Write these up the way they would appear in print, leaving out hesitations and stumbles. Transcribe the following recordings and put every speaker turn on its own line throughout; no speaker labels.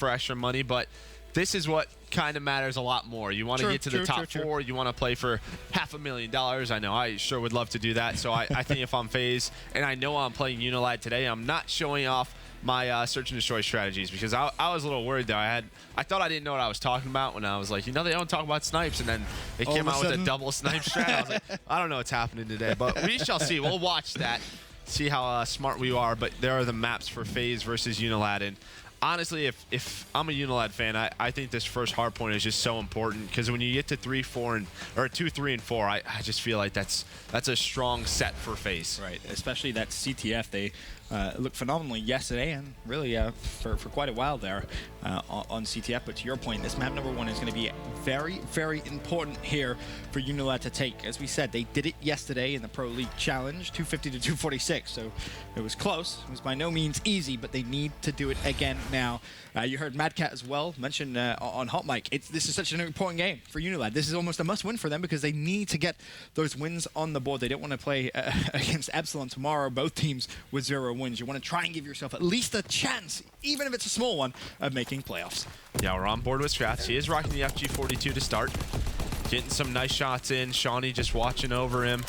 for extra money, but this is what kind of matters a lot more. You want to get to the top four. You want to play for $500,000. I know I sure would love to do that. So I think if I'm FaZe and I know I'm playing UNILAD today, I'm not showing off my search and destroy strategies, because I was a little worried there. I thought I didn't know what I was talking about when I was like, they don't talk about snipes, and then they came out with a double snipe strat. I was like, I don't know what's happening today, but we shall see. We'll watch that, see how smart we are. But there are the maps for FaZe versus UNILAD, and honestly, if I'm a UNILAD fan, I think this first hard point is just so important, because when you get to 2, 3, and 4, I just feel like that's a strong set for FaZe.
Right, especially that CTF. They looked phenomenally yesterday, and really for quite a while there on CTF. But to your point, this map number 1 is going to be very, very important here for UNILAD to take. As we said, they did it yesterday in the Pro League Challenge, 250 to 246. So it was close. It was by no means easy, but they need to do it again now. You heard Madcat as well mention on Hot Mic. This is such an important game for UNILAD. This is almost a must-win for them, because they need to get those wins on the board. They don't want to play against Epsilon tomorrow, both teams with 0 wins. You want to try and give yourself at least a chance, even if it's a small one, of making playoffs.
Yeah, we're on board with Scraps. He is rocking the FG42 to start. Getting some nice shots in. Shawnee just watching over him.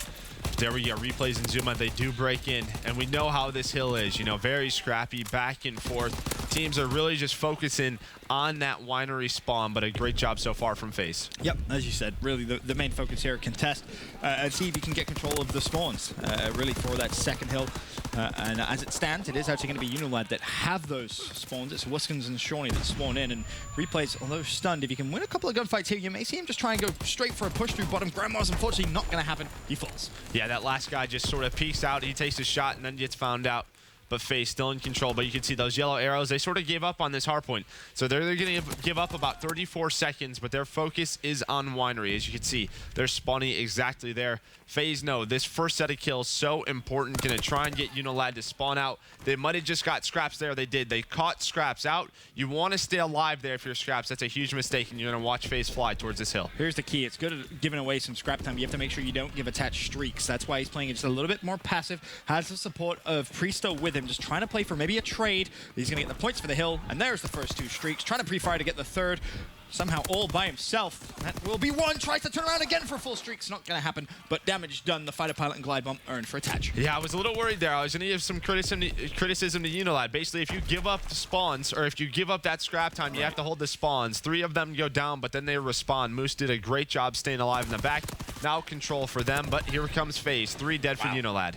There we go, replays and zoom out. They do break in, and we know how this hill is, very scrappy, back and forth. Teams are really just focusing on that winery spawn, but a great job so far from FaZe.
Yep, as you said, really the main focus here, contest and see if you can get control of the spawns, really for that second hill. And as it stands, it is actually going to be UNILAD that have those spawns. It's Wiskins and Shawnee that spawn in, and replays, although stunned, if you can win a couple of gunfights here, you may see him just try and go straight for a push through bottom. Grandma's unfortunately not going to happen. He falls.
Yeah, that last guy just sort of peeks out. He takes a shot and then gets found out. But FaZe still in control. But you can see those yellow arrows, they sort of gave up on this hard point. So they're going to give up about 34 seconds, but their focus is on winery. As you can see, they're spawning exactly there. FaZe know this first set of kills so important. Going to try and get UNILAD to spawn out. They might have just got Scraps there. They did. They caught Scraps out. You want to stay alive there if you're Scraps. That's a huge mistake, and you're going to watch FaZe fly towards this hill.
Here's the key. It's good at giving away some scrap time. You have to make sure you don't give attached streaks. That's why he's playing it just a little bit more passive. Has the support of Presto with him, just trying to play for maybe a trade. He's going to get the points for the hill, and there's the first 2 streaks. Trying to pre-fire to get the third. Somehow all by himself. That will be 1. Tries to turn around again for full streaks. Not going to happen, but damage done. The fighter pilot and glide bomb earned for attach.
Yeah, I was a little worried there. I was going to give some criticism to UNILAD. Basically, if you give up the spawns, or if you give up that scrap time, you have to hold the spawns. 3 of them go down, but then they respawn. Moose did a great job staying alive in the back. Now control for them, but here comes FaZe. 3 dead for UNILAD.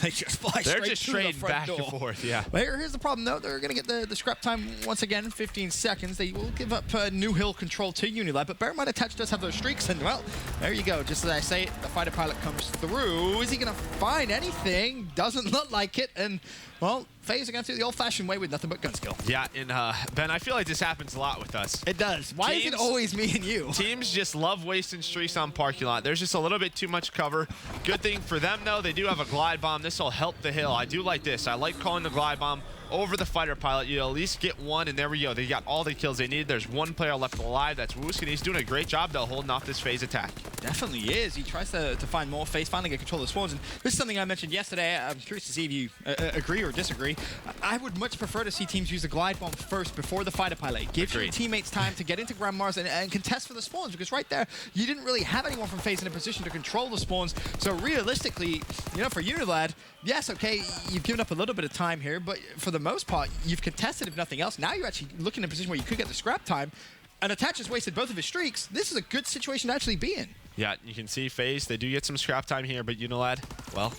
They just fly
They're
straight
just
through the
trading
front
back
door.
and forth, yeah.
Well, here's the problem, though. They're going to get the scrap time once again, 15 seconds. They will give up New Hill control to UNILAD, but bear in mind, Attach does have those streaks, and, well, there you go. Just as I say it, the fighter pilot comes through. Is he going to find anything? Doesn't look like it, and, well, FaZe are going to do the old-fashioned way with nothing but gun skill.
Yeah, and Ben, I feel like this happens a lot with us.
It does. Why is it always me and you?
Teams just love wasting streaks on parking lot. There's just a little bit too much cover. Good thing for them, though, they do have a glide bomb. This will help the hill. I do like this. I like calling the glide bomb over the fighter pilot. You at least get 1, and there we go. They got all the kills they need. There's 1 player left alive. That's Woosk, and he's doing a great job, though, holding off this FaZe attack.
Definitely is. He tries to find more FaZe, finally get control of the spawns. And this is something I mentioned yesterday. I'm curious to see if you agree or disagree. I would much prefer to see teams use the glide bomb first before the fighter pilot. It gives your teammates time to get into Grand Mars and contest for the spawns, because right there, you didn't really have anyone from FaZe in a position to control the spawns. So realistically, for UNILAD, yes, okay, you've given up a little bit of time here, but for the most part, you've contested, if nothing else. Now you're actually looking in a position where you could get the scrap time, and Attach has wasted both of his streaks. This is a good situation to actually be in.
Yeah, you can see FaZe, they do get some scrap time here, but UNILAD, well,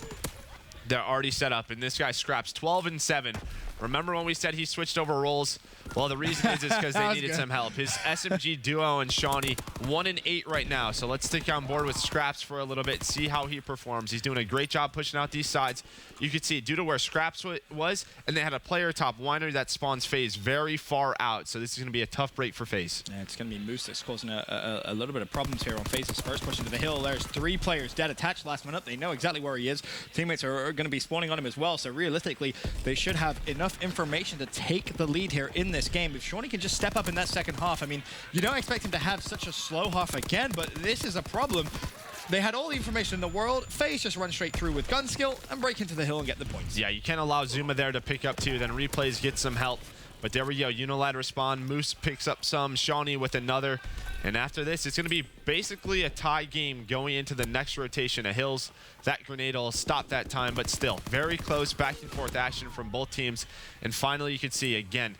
they're already set up, and this guy scraps 12 and 7. Remember when we said he switched over roles? Well, the reason is because they needed some help. His SMG duo and Shawnee, 1 and 8 right now. So let's stick on board with Scraps for a little bit, see how he performs. He's doing a great job pushing out these sides. You can see due to where Scraps was, and they had a player top winery that spawns FaZe very far out. So this is going to be a tough break for FaZe.
Yeah, it's going to be Moose that's causing a little bit of problems here on FaZe's first push into the hill. There's 3 players dead. Attached last one up. They know exactly where he is. Teammates are going to be spawning on him as well. So realistically, they should have enough information to take the lead here in this game. If Shawnee can just step up in that second half, I mean, you don't expect him to have such a slow half again, but this is a problem. They had all the information in the world. FaZe just run straight through with gun skill and break into the hill and get the points.
Yeah, you can't allow Zuma there to pick up 2. Then Replays get some help. But there we go. UNILAD respond. Moose picks up some. Shawnee with another. And after this, it's going to be basically a tie game going into the next rotation of Hills. That grenade will stop that time, but still very close back and forth action from both teams. And finally, you can see again,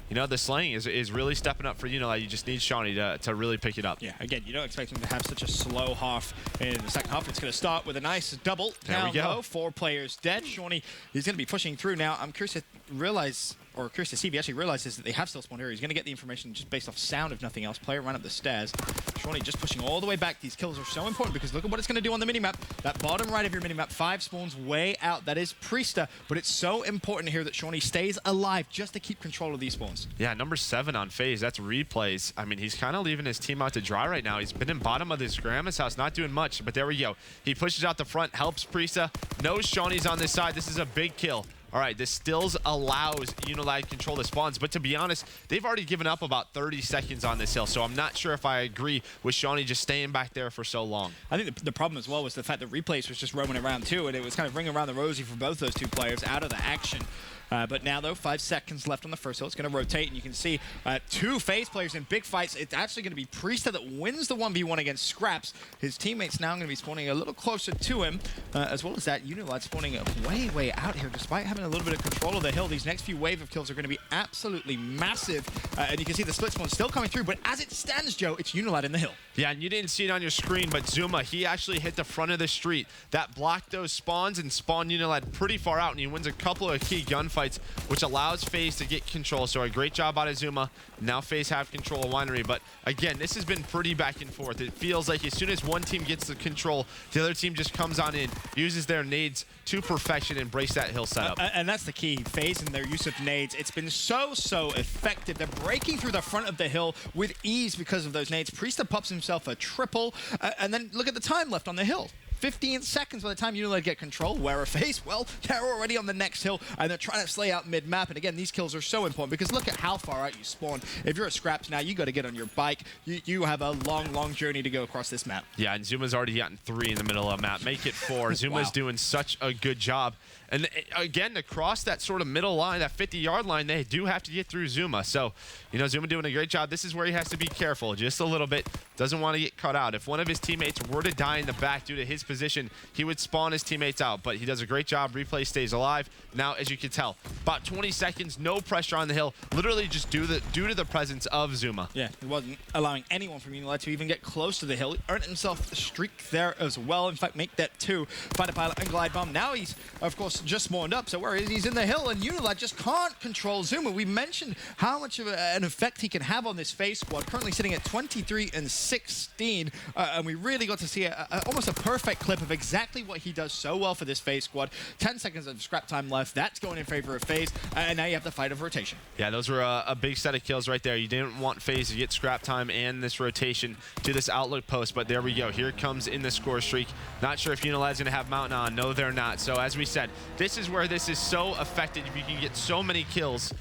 you know, the slaying is really stepping up for UNILAD. You just need Shawnee to really pick it up.
Yeah, again, you don't expect him to have such a slow half in the second half. It's going to start with a nice double.
There we go.
4 players dead. Shawnee is going to be pushing through now. I'm curious to realize, or curious to see if he actually realizes that they have still spawned here. He's going to get the information just based off sound, if nothing else. Player run up the stairs. Shawnee just pushing all the way back. These kills are so important because look at what it's going to do on the minimap. That bottom right of your minimap, 5 spawns way out. That is Priesta, but it's so important here that Shawnee stays alive just to keep control of these spawns.
Yeah, number 7 on FaZe. That's replays. I mean, he's kind of leaving his team out to dry right now. He's been in bottom of his grandma's house, not doing much, but there we go. He pushes out the front, helps Priesta, knows Shawnee's on this side. This is a big kill. All right, this still allows UNILAD control the spawns, but to be honest, they've already given up about 30 seconds on this hill, so I'm not sure if I agree with Shawnee just staying back there for so long.
I think the problem as well was the fact that Replays was just roaming around too, and it was kind of ringing around the rosy for both those two players out of the action. But now, though, 5 seconds left on the first hill. It's going to rotate, and you can see 2 FaZe players in big fights. It's actually going to be Priesta that wins the 1v1 against Scraps. His teammates now going to be spawning a little closer to him, as well as that UNILAD spawning way, way out here, despite having a little bit of control of the hill. These next few wave of kills are going to be absolutely massive, and you can see the split spawn still coming through, but as it stands, Joe, it's UNILAD in the hill.
Yeah, and you didn't see it on your screen, but Zuma, he actually hit the front of the street. That blocked those spawns and spawned UNILAD pretty far out, and he wins a couple of key gunfights, which allows FaZe to get control. So a great job out of Zuma. Now FaZe have control of Winery, but again, this has been pretty back and forth. It feels like as soon as one team gets the control, the other team just comes on in, uses their nades to perfection, and breaks that hill setup.
And that's the key. FaZe and their use of nades, it's been so effective. They're breaking through the front of the hill with ease because of those nades. Priesta pops himself a triple, and then look at the time left on the hill. 15 seconds by the time UNILAD get control. Where are FaZe? Well, they're already on the next hill, and they're trying to slay out mid-map. And again, these kills are so important because look at how far out you spawn. If you're a Scraps now, you got to get on your bike. You have a long, long journey to go across this map.
Yeah, and Zuma's already gotten 3 in the middle of the map. Make it 4. Zuma's
Wow.
doing such a good job. And again, to cross that sort of middle line, that 50-yard line, they do have to get through Zuma. So, you know, Zuma doing a great job. This is where he has to be careful just a little bit. Doesn't want to get cut out. If one of his teammates were to die in the back due to his position, he would spawn his teammates out. But he does a great job. Replay stays alive. Now, as you can tell, about 20 seconds, no pressure on the hill. Literally just due to the presence of Zuma.
Yeah, he wasn't allowing anyone from UNILAD to even get close to the hill. He earned himself a streak there as well. In fact, make that 2. Fighter pilot and glide bomb. Now he's, of course, just spawned up. So where is he? He's in the hill, and UNILAD just can't control Zuma. We mentioned how much of an effect he can have on this FaZe squad, currently sitting at 23 and 16. And we really got to see almost a perfect clip of exactly what he does so well for this FaZe squad. 10 seconds of scrap time left. That's going in favor of FaZe. And now you have the fight of rotation. Yeah,
those were a big set of kills right there. You didn't want FaZe to get scrap time and this rotation to this outlook post, but there we go. Here it comes in the score streak. Not sure if UNILAD's going to have Mountain on. No, they're not. So as we said, this is where this is so effective. You can get so many kills.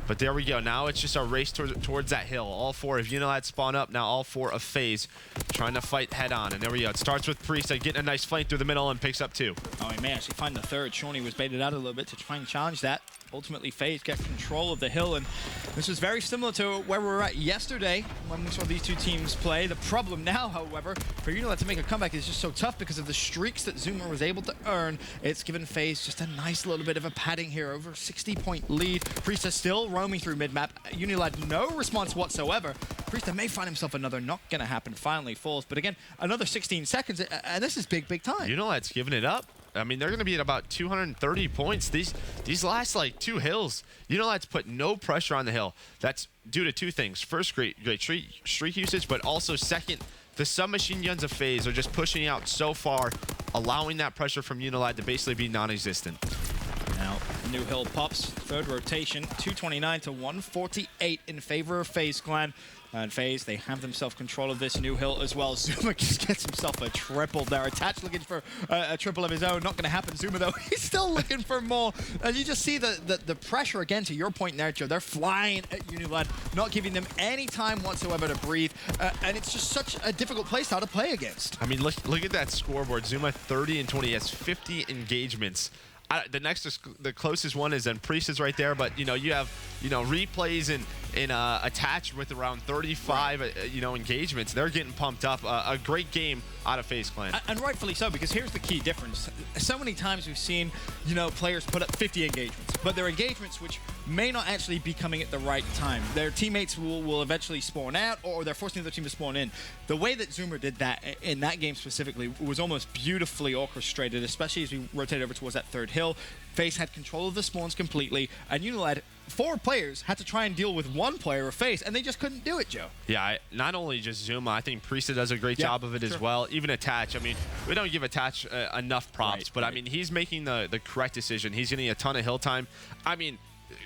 But there we go. Now it's just a race towards that hill. All 4 of UNILAD spawn up. Now all 4 of FaZe trying to fight head on. And there we go. It starts with Priesta getting a nice flank through the middle and picks up 2.
Oh, he may actually find the 3rd. Shawnee was baited out a little bit to try and challenge that. Ultimately, FaZe get control of the hill, and this was very similar to where we were at yesterday when we saw these two teams play. The problem now, however, for UNILAD to make a comeback is just so tough because of the streaks that Zuma was able to earn. It's given FaZe just a nice little bit of a padding here, over 60-point lead. Priesta still roaming through mid-map. UNILAD no response whatsoever. Priesta may find himself another, not going to happen, finally falls. But again, another 16 seconds, and this is big, big time.
UNILAD's giving it up. I mean, they're going to be at about 230 points. These last, like, 2 hills, UNILAD's put no pressure on the hill. That's due to 2 things. First, great streak usage, but also second, the submachine guns of FaZe are just pushing out so far, allowing that pressure from UNILAD to basically be non-existent.
Now, new hill pops, 3rd rotation, 229 to 148 in favor of FaZe Clan. And FaZe, they have themselves control of this new hill as well. Zuma just gets himself a triple there. Attached looking for a triple of his own. Not going to happen. Zuma, though, he's still looking for more. And you just see the pressure, again, to your point there, Joe. They're flying at UNILAD, not giving them any time whatsoever to breathe. And it's just such a difficult place now to play against.
I mean, look at that scoreboard. Zuma 30 and 20. He has 50 engagements The closest one is then Priest is right there, but you have replays in attached with around 35 engagements. They're getting pumped up. A great game out of FaZe Clan,
and rightfully so, because here's the key difference. So many times we've seen players put up 50 engagements, but they're engagements which may not actually be coming at the right time. Their teammates will eventually spawn out, or they're forcing their team to spawn in. The way that Zoomer did that in that game specifically was almost beautifully orchestrated, especially as we rotated over towards that third hill. FaZe had control of the spawns completely, and UNILAD, 4 players had to try and deal with 1 player of FaZe, and they just couldn't do it, Joe.
Yeah, not only just Zuma, I think Priesta does a great job of it as well. Even Attach, I mean, we don't give Attach enough props, but I mean, he's making the correct decision. He's getting a ton of hill time. I mean,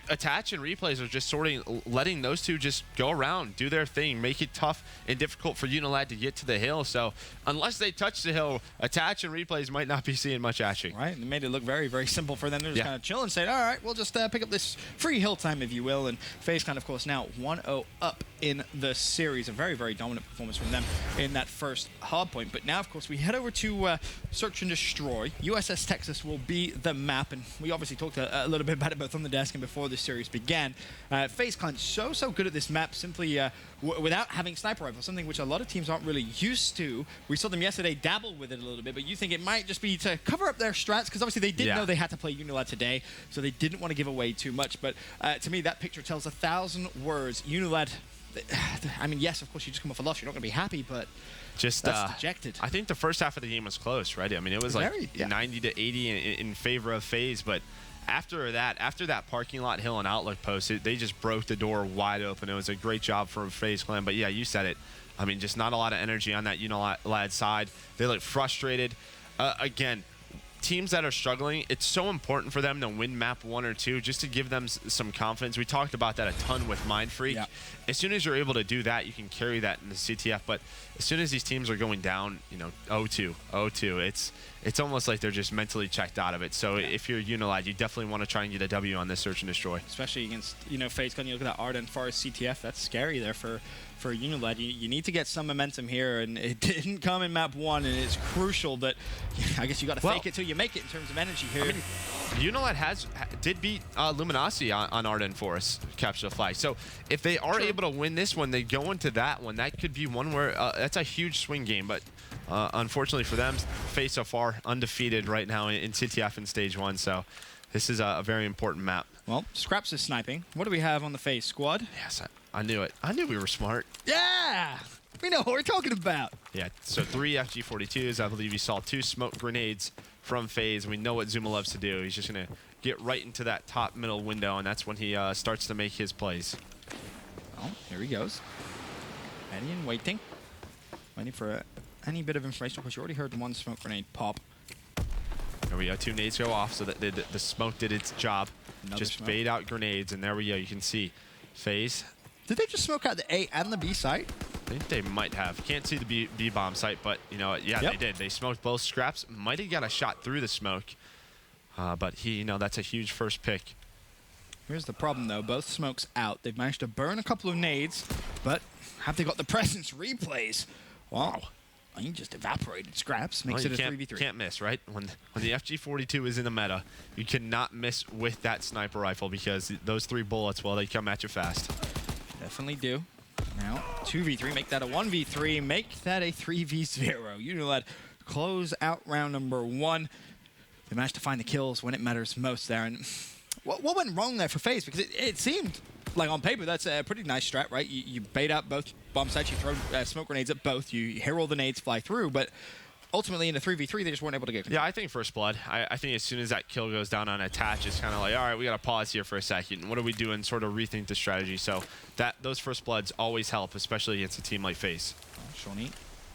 Attach and replays are just sort of letting those two just go around, do their thing, make it tough and difficult for UNILAD to get to the hill. So unless they touch the hill, Attach and replays might not be seeing much action.
Right, and it made it look very, very simple for them to just kind of chill and say, all right, we'll just pick up this free hill time, if you will. And FaZe Clan, of course, now 1-0 up in the series. A very, very dominant performance from them in that first hard point. But now, of course, we head over to Search and Destroy. USS Texas will be the map, and we obviously talked a little bit about it both on the desk and before the series began. FaZe Clan so good at this map simply without having sniper rifles, something which a lot of teams aren't really used to. We saw them yesterday dabble with it a little bit, but you think it might just be to cover up their strats, because obviously they didn't know they had to play UNILAD today, so they didn't want to give away too much. But to me, that picture tells 1,000 words. UNILAD, I mean, yes, of course, you just come off a loss, you're not going to be happy, but just dejected.
I think the first half of the game was close, right? I mean, it was like 90 to 80 in favor of FaZe, but after that parking lot hill and outlook post, they just broke the door wide open. It was a great job from FaZe Clan. But yeah, you said it. I mean, just not a lot of energy on that UNILAD side. They look frustrated. Again, teams that are struggling, it's so important for them to win map 1 or 2 just to give them some confidence. We talked about that a ton with Mindfreak. Yeah. As soon as you're able to do that, you can carry that in the CTF. But as soon as these teams are going down, 0-2, it's almost like they're just mentally checked out of it. So if you're UNILAD, you definitely want to try and get a W on this Search and Destroy.
Especially against, FaZe Clan. You look at that Arden Forest CTF, that's scary there for UNILAD. You need to get some momentum here, and it didn't come in map 1, and it's crucial that, I guess you got to fake it till you make it in terms of energy here.
I mean, UNILAD did beat Luminosity on Arden Forest, capture the flag. So if they are able to win this one, they go into that one. That could be one where that's a huge swing game, but unfortunately for them, FaZe so far undefeated right now in CTF in stage 1. So this is a very important map.
Well, Scraps is sniping. What do we have on the FaZe squad?
Yes, I knew it. I knew we were smart.
Yeah! We know what we're talking about.
Yeah, so 3 FG42s. I believe you saw 2 smoke grenades from FaZe. We know what Zuma loves to do. He's just going to get right into that top middle window, and that's when he starts to make his plays.
Well, here he goes. Ready and waiting. Waiting for any bit of information. Of course, you already heard 1 smoke grenade pop.
There we go. 2 nades go off, so that the smoke did its job.
Another
just
smoke.
fade out grenades, and there we go. You can see FaZe.
Did they just smoke out the A and the B site?
I think they might have. Can't see the B bomb site, but they did. They smoked both. Scraps might have got a shot through the smoke, but that's a huge first pick.
Here's the problem, though. Both smokes out. They've managed to burn a couple of nades, but have they got the presence replays? Wow. He just evaporated. Scraps makes it a 3v3.
Can't miss, right? When the FG42 is in the meta, you cannot miss with that sniper rifle, because those 3 bullets, they come at you fast.
Definitely do. Now, 2v3, make that a 1v3, make that a 3v0. UNILAD close out round number 1. They managed to find the kills when it matters most there. And what went wrong there for FaZe? Because it seemed like on paper that's a pretty nice strat, right? You bait out both bomb sites, you throw smoke grenades at both, you hear all the nades fly through, but ultimately in the 3v3 they just weren't able to get control.
Yeah, I think first blood. I think as soon as that kill goes down on Attach, it's kind of like, all right, we got to pause here for a second. What are we doing? Sort of rethink the strategy. So those first bloods always help, especially against a team like FaZe.
Shawnee,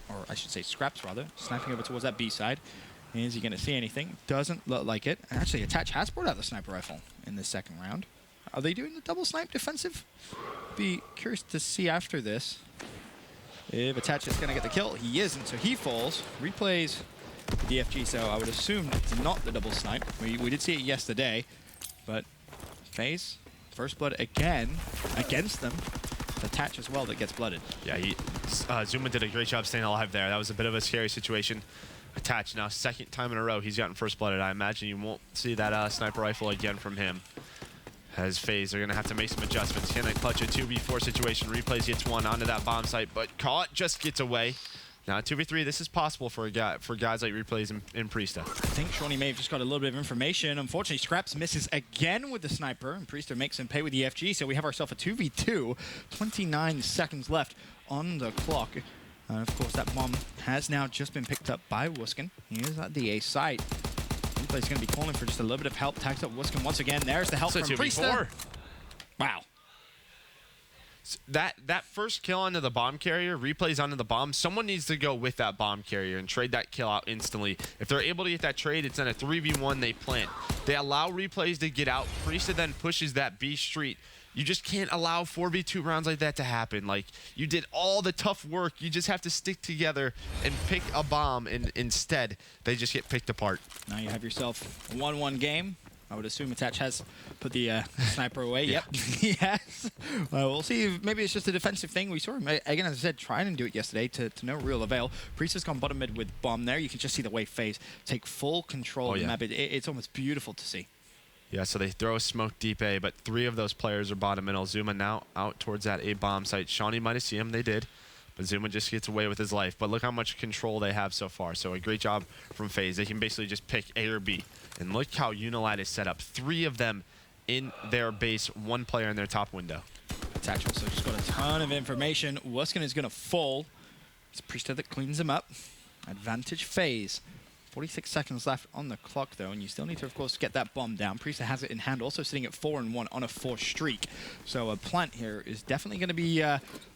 or I should say Scraps rather, sniping over towards that B side. Is he going to see anything? Doesn't look like it. And actually, Attach has brought out the sniper rifle in this second round. Are they doing the double snipe defensive? Be curious to see after this if Attach is going to get the kill. He isn't, so he falls. Replays the DFG, so I would assume it's not the double snipe. We did see it yesterday, but FaZe, first blood again against them. Attach as well that gets blooded.
Yeah, Zuma did a great job staying alive there. That was a bit of a scary situation. Attach now, second time in a row he's gotten first blooded. I imagine you won't see that sniper rifle again from him. As FaZe are going to have to make some adjustments. Can they clutch a 2v4 situation? Replays gets one onto that bomb site, but Caught just gets away. Now 2v3, this is possible for guys like Replays and Priesta.
I think Shawnee may have just got a little bit of information. Unfortunately, Scraps misses again with the sniper, and Priesta makes him pay with the FG, so we have ourselves a 2v2. 29 seconds left on the clock. Of course, that bomb has now just been picked up by Wuskin. He is at the A site. Replay's going to be calling for just a little bit of help. Tags up Wuskin once again. There's the help from Priesta. Wow.
That first kill onto the bomb carrier, Replays onto the bomb, someone needs to go with that bomb carrier and trade that kill out instantly. If they're able to get that trade, it's then a 3v1 they plant. They allow Replays to get out. Priesta then pushes that B street. You just can't allow 4v2 rounds like that to happen. Like, you did all the tough work. You just have to stick together and pick a bomb, and instead, they just get picked apart.
Now you have yourself a 1-1 game. I would assume Attach has put the sniper away.
Yeah.
Yep. Yes. We'll see if maybe it's just a defensive thing. We saw him, again, as I said, trying to do it yesterday to no real avail. Priest has gone bottom mid with bomb there. You can just see the way FaZe take full control of the map. It's almost beautiful to see.
Yeah, so they throw a smoke deep A, but 3 of those players are bottom middle. Zuma now out towards that A bomb site. Shawnee might have seen him. They did. But Zuma just gets away with his life. But look how much control they have so far. So a great job from FaZe. They can basically just pick A or B. And look how UNILAD is set up. 3 of them in their base, 1 player in their top window.
Attach also just got a ton of information. Wuskin is going to fall. It's Priesta that cleans him up. Advantage FaZe. 46 seconds left on the clock, though, and you still need to, of course, get that bomb down. Priesta has it in hand, also sitting at 4-1 on a 4 streak. So a plant here is definitely going to be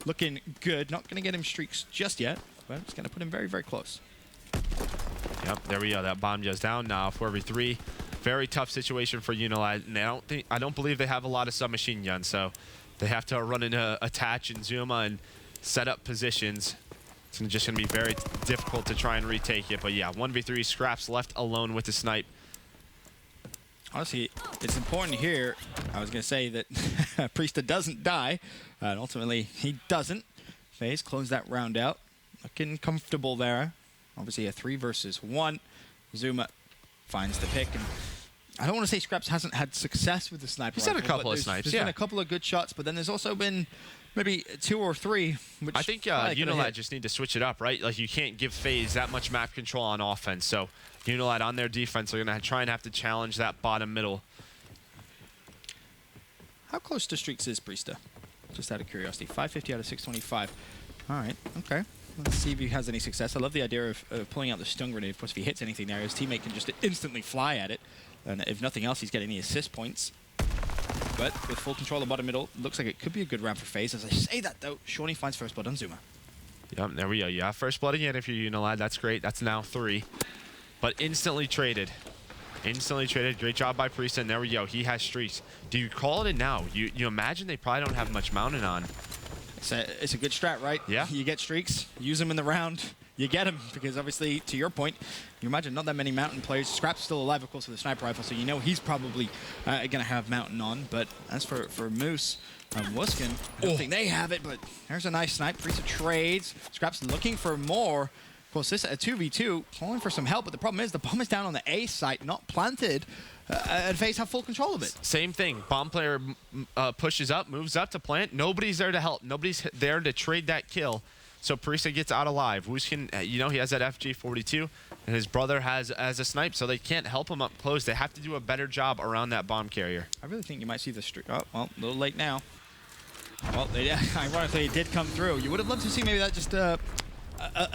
looking good. Not going to get him streaks just yet, but it's going to put him very, very close.
Yep, there we go. That bomb goes down now. 4v3. Very tough situation for UNILAD, and I don't believe they have a lot of submachine guns, so they have to run into Attach and Zuma and set up positions. It's just going to be very difficult to try and retake it. But yeah, 1v3, Scraps left alone with the snipe.
Honestly, it's important here. I was going to say that Priesta doesn't die. And ultimately, he doesn't. FaZe close that round out. Looking comfortable there. Obviously, a 3 versus 1. Zuma finds the pick. And I don't want to say Scraps hasn't had success with the sniper.
He's had a couple of snipes,
There's been a couple of good shots, but then there's also been maybe 2 or 3. Which
I think UNILAD just need to switch it up, right? Like, you can't give FaZe that much map control on offense. So UNILAD on their defense are going to try and have to challenge that bottom middle.
How close to streaks is Priesta? Just out of curiosity. 550 out of 625. All right, okay. Let's see if he has any success. I love the idea of pulling out the stun grenade. Of course, if he hits anything there, his teammate can just instantly fly at it. And if nothing else, he's getting the assist points. But with full control of bottom middle, looks like it could be a good round for FaZe. As I say that, though, Shawnee finds first blood on Zuma.
Yep, there we go. You have first blood again if you're UNILAD. That's great. That's now 3. But instantly traded. Instantly traded. Great job by Priesta. And there we go. He has streaks. Do you call it in now? You imagine they probably don't have much mounted on.
It's a good strat, right?
Yeah.
You get streaks, use them in the round, you get them. Because obviously, to your point, you imagine not that many mountain players. Scrap's still alive, of course, with the sniper rifle, so you know he's probably going to have mountain on. But as for Moose and Wuskin, I don't think they have it, but there's a nice snipe. Priesta trades. Scrap's looking for more. Of course, this a 2v2, calling for some help, but the problem is the bomb is down on the A site, not planted. And FaZe have full control of it.
Same thing. Bomb player pushes up, moves up to plant. Nobody's there to help. Nobody's there to trade that kill. So Priesta gets out alive. Wuskin, he has that FG42, and his brother has as a snipe, so they can't help him up close. They have to do a better job around that bomb carrier.
I really think you might see the streak. Oh, well, a little late now. Well, ironically, it did come through. You would have loved to see maybe that just a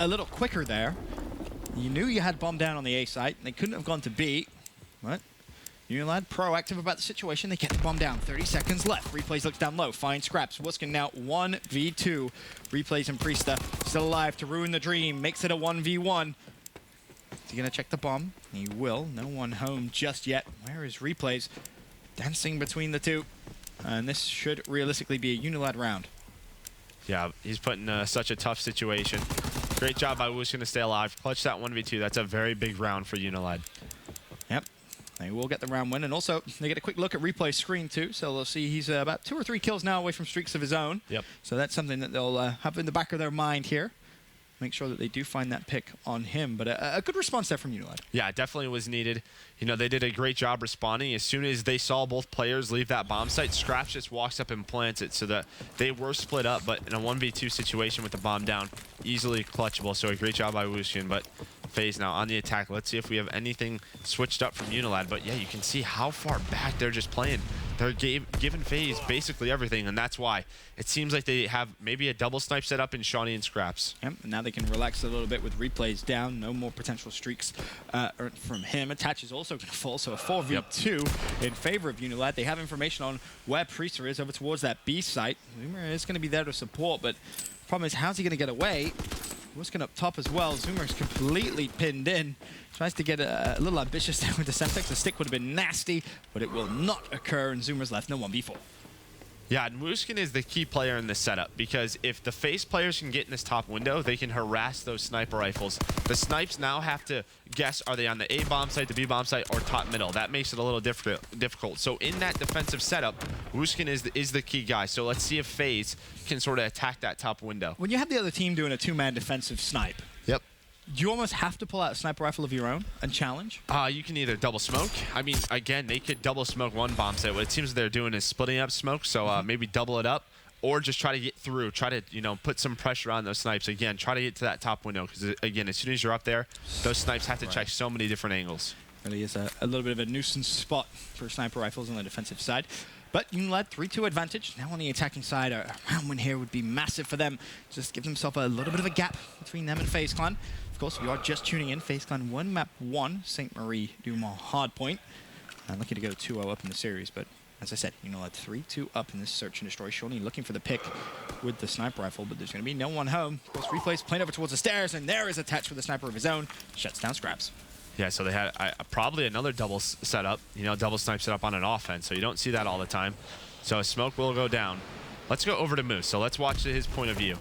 little quicker there. You knew you had bomb down on the A site, and they couldn't have gone to B. What? UNILAD proactive about the situation. They get the bomb down. 30 seconds left. Replays looks down low. Finds Scraps. Wuskin now 1v2. Replays and Priesta still alive to ruin the dream. Makes it a 1v1. Is he going to check the bomb? He will. No one home just yet. Where is Replays? Dancing between the two. And this should realistically be a UNILAD round.
Yeah, he's put in such a tough situation. Great job by Wuskin to stay alive. Clutch that 1v2. That's a very big round for UNILAD.
Yep. They will get the round win, and also they get a quick look at Replay's screen too, so they'll see he's about 2 or 3 kills now away from streaks of his own.
Yep.
So that's something that they'll have in the back of their mind here. make sure that they do find that pick on him. But a good response there from UNILAD.
Yeah, it definitely was needed. You know, they did a great job responding. As soon as they saw both players leave that bomb site, Scraps just walks up and plants it so that they were split up, but in a 1v2 situation with the bomb down, easily clutchable. So a great job by Wuskin, but FaZe now on the attack. Let's see if we have anything switched up from UNILAD. But yeah, you can see how far back they're just playing. They're giving FaZe basically everything, and that's why it seems like they have maybe a double snipe set up in Shawnee and Scraps.
Yep, and now they can relax a little bit with replays down. No more potential streaks from him. Attach is also going to fall, so a 4v2 in favor of UNILAD. They have information on where Priester is over towards that B site. Zoomer is going to be there to support, but problem is, how's he going to get away? Wuskin up top as well. Zoomer is completely pinned in. Tries to get a little ambitious there with the Semtex. The stick would have been nasty, but it will not occur, and Zoomer's left no 1v4.
Yeah, and Wuskin is the key player in this setup because if the FaZe players can get in this top window, they can harass those sniper rifles. The snipes now have to guess, are they on the A bomb site, the B bomb site, or top middle? That makes it a little difficult. So in that defensive setup, Wuskin is the key guy. So let's see if FaZe can sort of attack that top window.
When you have the other team doing a two-man defensive snipe,
yep,
you almost have to pull out a sniper rifle of your own and challenge?
You can either double smoke. I mean, again, they could double smoke one bomb site. What it seems they're doing is splitting up smoke, so maybe double it up, or just try to get through, try to, you know, put some pressure on those snipes. Again, try to get to that top window, because, again, as soon as you're up there, those snipes have to check so many different angles.
Really is a little bit of a nuisance spot for sniper rifles on the defensive side. But UNILAD 3-2 advantage. Now on the attacking side, a round win here would be massive for them. Just give themselves a little bit of a gap between them and FaZe Clan. Of course, if you are just tuning in, FaZe Clan won map 1, St. Marie Dumont Hardpoint. Looking to go 2-0 up in the series, but as I said, UNILAD 3-2 up in this search and destroy. Shawnee looking for the pick with the sniper rifle, but there's going to be no one home. Of course, replays playing over towards the stairs, and there is attached with a sniper of his own. Shuts down Scraps.
Yeah, so they had probably another double setup, you know, double snipe setup on an offense, so you don't see that all the time. So smoke will go down. Let's go over to Moose, so let's watch his point of view.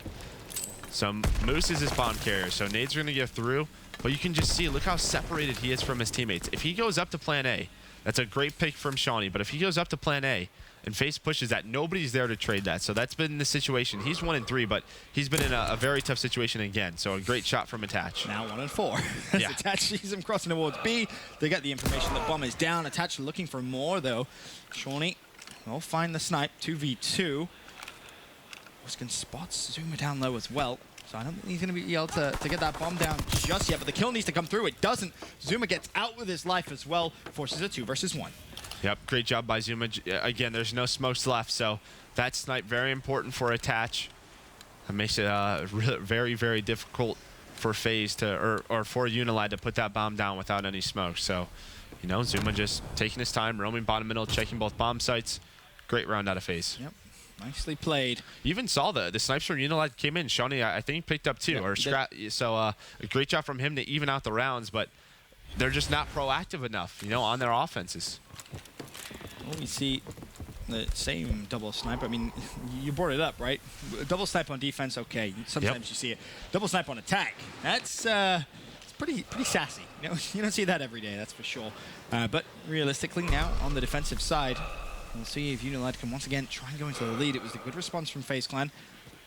So Moose is his bomb carrier, so nades are going to get through, but you can just see, look how separated he is from his teammates. If he goes up to plan A, that's a great pick from Shawnee, but if he goes up to plan A and FaZe pushes that, nobody's there to trade that. So that's been the situation. He's 1-3, but he's been in a very tough situation again. So a great shot from Attach.
Now 1-4. As
Yeah.
Attach sees him crossing towards B. They get the information that bomb is down. Attach looking for more, though. Shawnee will find the snipe. 2v2. Wuskin spots Zoomer down low as well. So I don't think he's going to be able to get that bomb down just yet, but the kill needs to come through. It doesn't. Zoomer gets out with his life as well. Forces a 2 versus 1.
Yep, great job by Zuma. Again, there's no smokes left, so that snipe very important for Attach. That makes it very, very difficult for FaZe to, or for UNILAD to put that bomb down without any smoke. So, you know, Zuma just taking his time, roaming bottom middle, checking both bomb sites. Great round out of FaZe.
Yep. Nicely played. You
even saw the snipes from UNILAD came in. Shawnee, I think, picked up 2.
Yep,
or so a great job from him to even out the rounds, but they're just not proactive enough, you know, on their offenses.
Well, we see the same double snipe. I mean, you brought it up, right? Double snipe on defense, okay. Sometimes you see it. Double snipe on attack. That's it's pretty sassy. You know, you don't see that every day, that's for sure. But realistically, now on the defensive side, we'll see if UNILAD can once again try and go into the lead. It was a good response from FaZe Clan.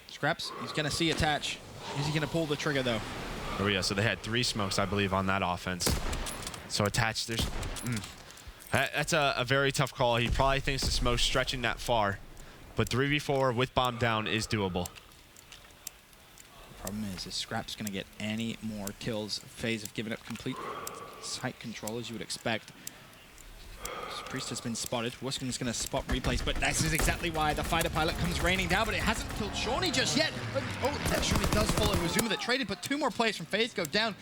Scraps, he's going to see Attach. Is he going to pull the trigger, though?
Oh, yeah, so they had 3 smokes, I believe, on that offense. So Attach, there's... That's a very tough call. He probably thinks the smoke's stretching that far. But 3v4 with bomb down is doable.
The problem is Scraps going to get any more kills. FaZe have given up complete site control, as you would expect. Priest has been spotted. Wuskin is going to spot replays, but this is exactly why the fighter pilot comes raining down, but it hasn't killed Shawnee just yet. But, that Shawnee does follow Zuma that traded, but 2 more players from FaZe go down.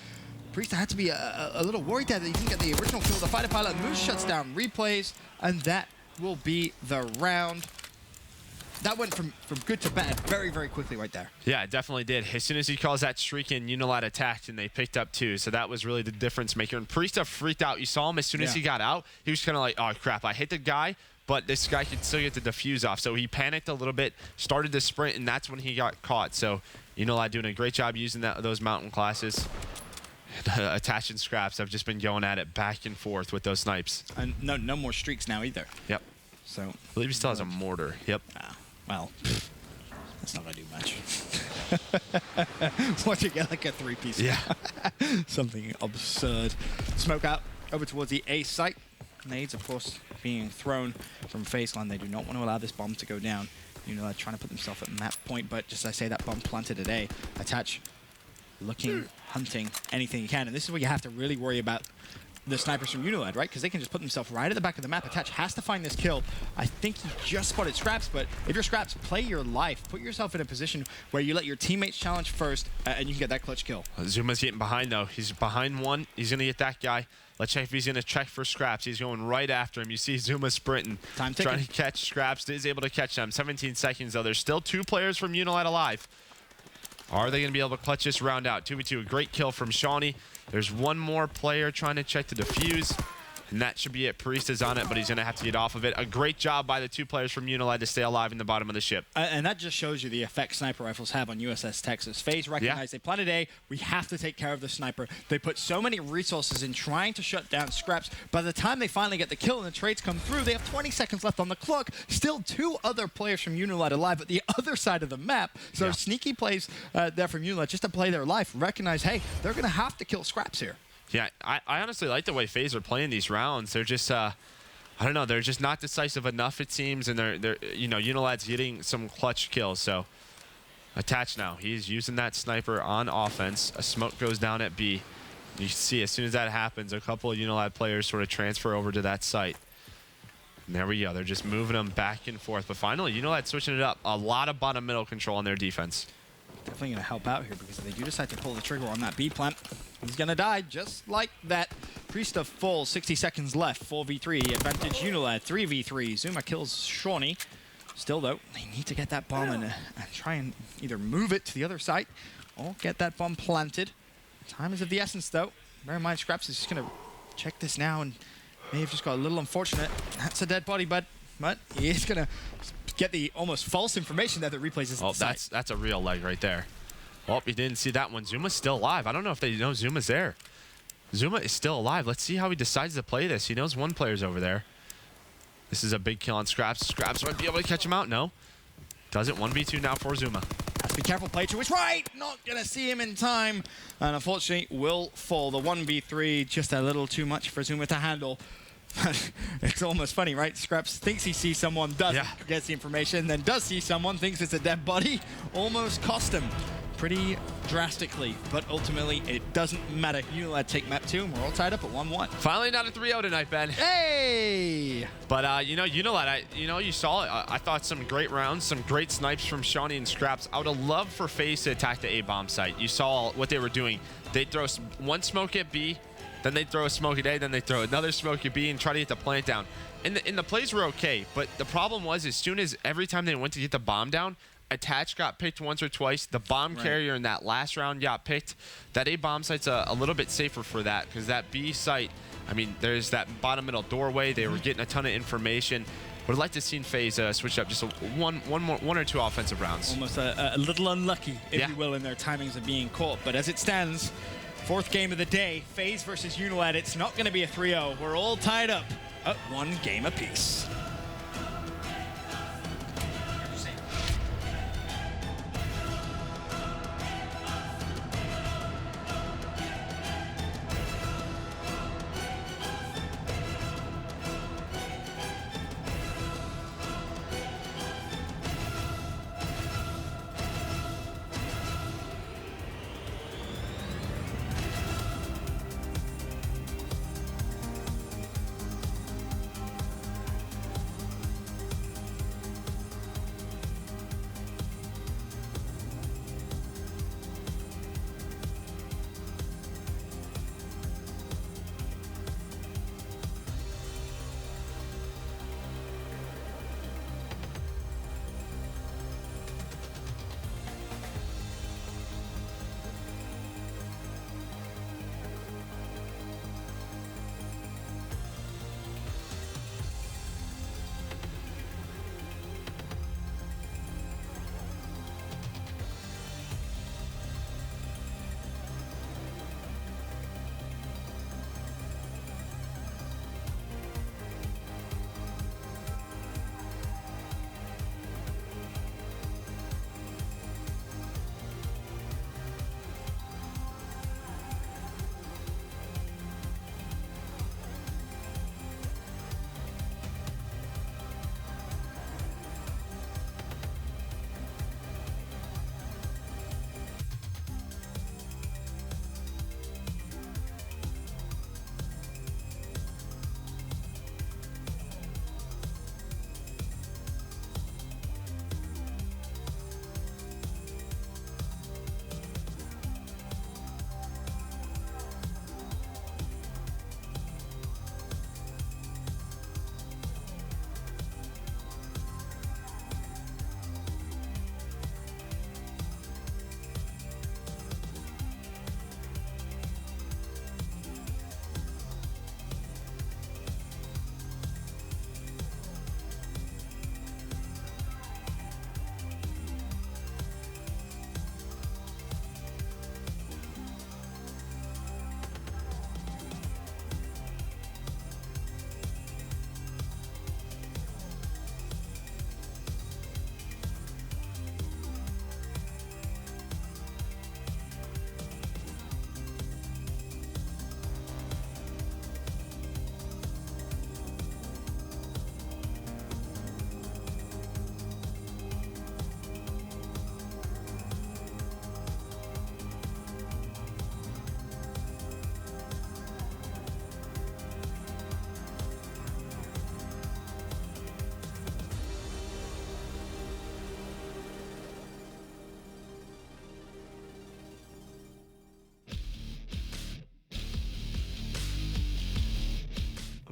Priest had to be a little worried there that he didn't get the original kill. The fighter pilot Moose shuts down replays, and that will be the round. That went from good to bad very, very quickly right there.
Yeah, it definitely did. As soon as he calls that streak in, UNILAD attacked, and they picked up 2. So that was really the difference maker. And Priesta freaked out. You saw him as soon as he got out. He was kind of like, oh, crap, I hit the guy, but this guy could still get the defuse off. So he panicked a little bit, started to sprint, and that's when he got caught. So UNILAD doing a great job using those mountain classes. Attach and Scraps have just been going at it back and forth with those snipes.
And no more streaks now either.
Yep.
So
I believe he still has a mortar. Yep.
Well, that's not going to do much. Watch it get like a three-piece.
Yeah.
Something absurd. Smoke out over towards the A site. Nades, of course, being thrown from FaZe Clan. They do not want to allow this bomb to go down. UNILAD trying to put themselves at map point, but just as I say, that bomb planted at A. Attach, looking, hunting, anything you can. And this is where you have to really worry about the snipers from UNILAD, right? Because they can just put themselves right at the back of the map. Attach has to find this kill. I think he just spotted Scraps, but if you're Scraps, play your life. Put yourself in a position where you let your teammates challenge first, and you can get that clutch kill.
Zuma's getting behind, though. He's behind one. He's going to get that guy. Let's check if he's going to check for Scraps. He's going right after him. You see Zuma sprinting.
Time ticking.
Trying to catch Scraps. Is able to catch them. 17 seconds, though. There's still 2 players from UNILAD alive. Are they going to be able to clutch this round out? 2v2. A great kill from Shawnee. There's one more player trying to check the defuse. And that should be it. Priest is on it, but he's going to have to get off of it. A great job by the 2 players from UNILAD to stay alive in the bottom of the ship.
And that just shows you the effect sniper rifles have on USS Texas. FaZe recognize they planted A. We have to take care of the sniper. They put so many resources in trying to shut down Scraps. By the time they finally get the kill and the trades come through, they have 20 seconds left on the clock. Still 2 other players from UNILAD alive at the other side of the map. So sneaky plays there from UNILAD just to play their life. Recognize, hey, they're going to have to kill Scraps here.
Yeah, I honestly like the way FaZe are playing these rounds. They're just, I don't know, they're just not decisive enough, it seems, and they're you know, UNILAD's getting some clutch kills. So, Attach now. He's using that sniper on offense. A smoke goes down at B. You see, as soon as that happens, a couple of UNILAD players sort of transfer over to that site. And there we go. They're just moving them back and forth. But finally, UNILAD switching it up. A lot of bottom middle control on their defense.
Definitely going to help out here because if they do decide to pull the trigger on that B plant, he's going to die just like that. Priest of full, 60 seconds left. 4v3, advantage UNILAD, 3v3. Zuma kills Shawnee. Still, though, they need to get that bomb and try and either move it to the other side or get that bomb planted. Time is of the essence, though. Bear in mind, Scraps is just going to check this now and may have just got a little unfortunate. That's a dead body, but he is going to get the almost false information that the replays is.
Oh, that's a real leg right there. Oh, you didn't see that one. Zuma's still alive. I don't know if they know Zuma's there. Zuma is still alive. Let's see how he decides to play this. He knows one player's over there. This is a big kill on Scraps. Scraps might be able to catch him out. No. Does it. 1v2 now for Zuma.
Has to be careful. Play to his right. Not going to see him in time. And unfortunately, will fall. The 1v3 just a little too much for Zuma to handle. It's almost funny, right? Scraps thinks he sees someone, doesn't, gets the information, then does see someone, thinks it's a dead body, almost cost him pretty drastically, but ultimately it doesn't matter. UNILAD take map 2, and we're all tied up at 1-1.
Finally not a 3-0 tonight, Ben.
Hey!
But, you know, UNILAD, you saw it. I thought some great rounds, some great snipes from Shawnee and Scraps. I would have loved for FaZe to attack the A-bomb site. You saw what they were doing. They'd throw one smoke at B, then they'd throw a smoke at A, then they'd throw another smoke at B and try to get the plant down. And the plays were okay, but the problem was as soon as every time they went to get the bomb down, Attach got picked once or twice. The bomb carrier in that last round got picked. That A-bomb site's a little bit safer for that because that B site, I mean, there's that bottom middle doorway. They were getting a ton of information. Would have liked to have seen FaZe switch up just one or two offensive rounds.
Almost a little unlucky, if you will, in their timings of being caught. But as it stands, 4th game of the day, FaZe versus UNILAD. It's not going to be a 3-0. We're all tied up at 1 game apiece.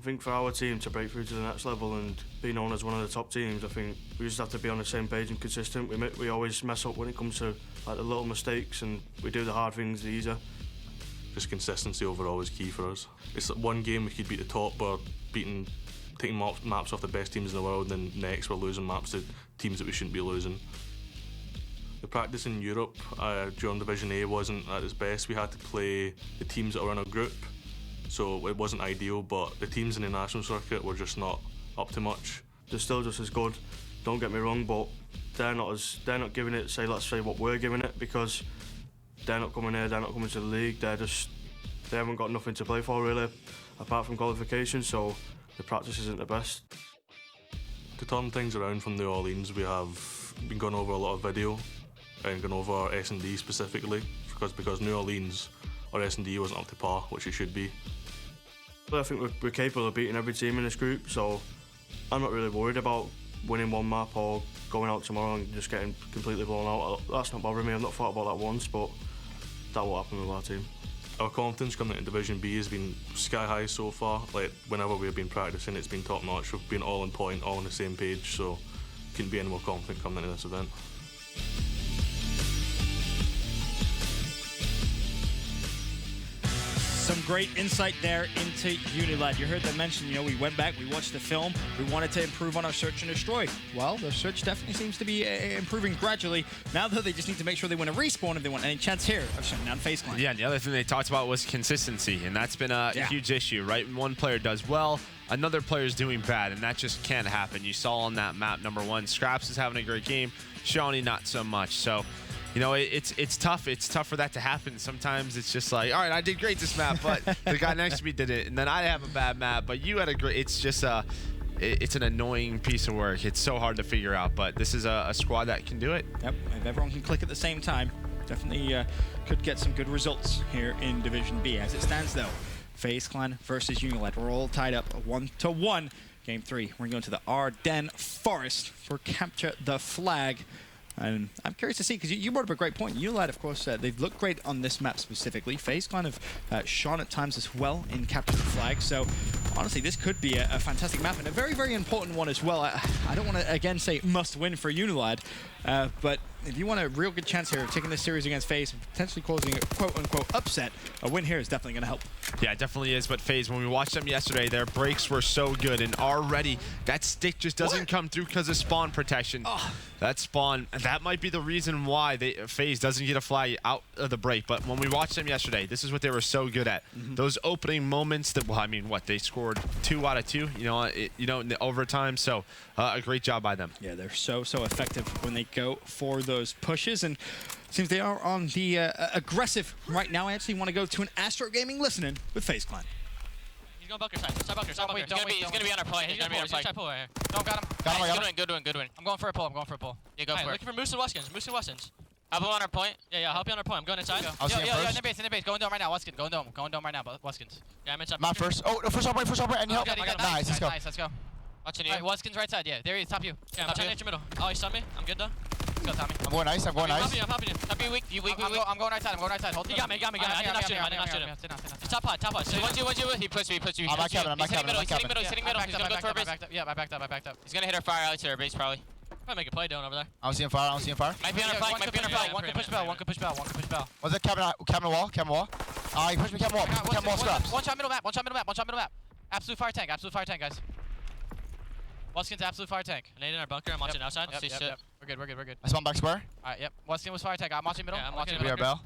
think for our team to break through to the next level and be known as one of the top teams, I think we just have to be on the same page and consistent. We always mess up when it comes to like the little mistakes, and we do the hard things the easier.
Just consistency overall is key for us. It's like one game we could beat the top, but taking maps off the best teams in the world, and then next we're losing maps to teams that we shouldn't be losing. The practice in Europe during Division A wasn't at its best. We had to play the teams that were in our group, so it wasn't ideal, but the teams in the national circuit were just not up to much.
They're still just as good, don't get me wrong, but they're not giving it, let's say what we're giving it, because they're not coming here, they're not coming to the league, they haven't got nothing to play for really, apart from qualification, so the practice isn't the best.
To turn things around from New Orleans, we have been going over a lot of video and going over S&D specifically, because New Orleans, our S&D wasn't up to par, which it should be.
But I think we're capable of beating every team in this group, so I'm not really worried about winning one map or going out tomorrow and just getting completely blown out. That's not bothering me. I've not thought about that once, but that will happen with our team.
Our confidence coming into Division B has been sky high so far. Like, whenever we've been practicing, it's been top notch. We've been all on point, all on the same page, so couldn't be any more confident coming into this event.
Some great insight there into UNILAD. You heard them mention, we went back, we watched the film, we wanted to improve on our search and destroy. Well, the search definitely seems to be improving gradually. Now, though, they just need to make sure they win a respawn if they want any chance here of shutting down FaZe Clan.
Yeah, and the other thing they talked about was consistency, and that's been a huge issue, right? When one player does well, another player is doing bad, and that just can't happen. You saw on that map, number 1, Scraps is having a great game, Shawnee not so much. So, it's tough. It's tough for that to happen. Sometimes it's just like, all right, I did great this map, but the guy next to me did it, and then I have a bad map, but you had a great. It's just it's an annoying piece of work. It's so hard to figure out, but this is a squad that can do it.
Yep, if everyone can click at the same time, definitely could get some good results here in Division B. As it stands, though, FaZe Clan versus UNILAD. We're all tied up 1-1. Game 3. We're going to the Ardennes Forest for capture the flag. And I'm curious to see, because you brought up a great point. UNILAD, of course, they've looked great on this map specifically. FaZe kind of shone at times as well in capturing the flag. So, honestly, this could be a fantastic map and a very, very important one as well. I don't want to, again, say must win for UNILAD, but if you want a real good chance here of taking this series against FaZe and potentially causing a quote-unquote upset, a win here is definitely going to help.
Yeah, it definitely is. But FaZe, when we watched them yesterday, their breaks were so good, and already that stick just doesn't come through because of spawn protection. Oh. That spawn, that might be the reason why FaZe doesn't get a flag out of the break. But when we watched them yesterday, this is what they were so good at. Those opening moments that, well, I mean, what, they scored 2 out of 2, in the overtime. So a great job by them.
Yeah, they're so effective when they go for those pushes, and seems they are on the aggressive right now. I actually want to go to an Astro Gaming listening with FaZe Clan.
He's going bunker side. Side bunker. He's gonna be on our play. He's gonna be on our play. Pull right here. Got him. Nice. Good win. I'm going for a pull. Yeah, go for it. Looking for Moose and Weskins. I'll blow on our point. Yeah, I'll help you on our point. I'm going inside. Yo, in the base. Going dome right now. Weskins. Going dome right now. Weskins. Yeah, I'm inside.
Not first. Oh, first point. And help. Nice, let's go.
Watching you. Alright, Weskins right side. Yeah, there he is. Top you. Yeah, I'm trying to hit your middle. Oh, he stunned me. I'm good though. Let's go, Tommy.
I'm going nice.
I'm popping you. Top you weak. I'm going right side. Hold. He got me. I did not shoot him. He's top pod. One, you. He pushed me.
I'm not Kevin.
He's hitting middle. He's gonna go to our base. Yeah, I backed up. He's gonna hit our fire alley to our base probably. Probably make a play down over there.
I don't see him fire.
Might be on our flank. One can push bell.
Was it Kevin wall? He pushed me Kevin wall. Scraps.
One shot middle map. Absolute fire tank, guys. Weskins absolute fire tank. I in our bunker. I'm watching outside. Yep. We're good.
I spawn back square.
Alright, yep. Weskin was fire tank. I'm watching middle.
I'm watching middle. Bell.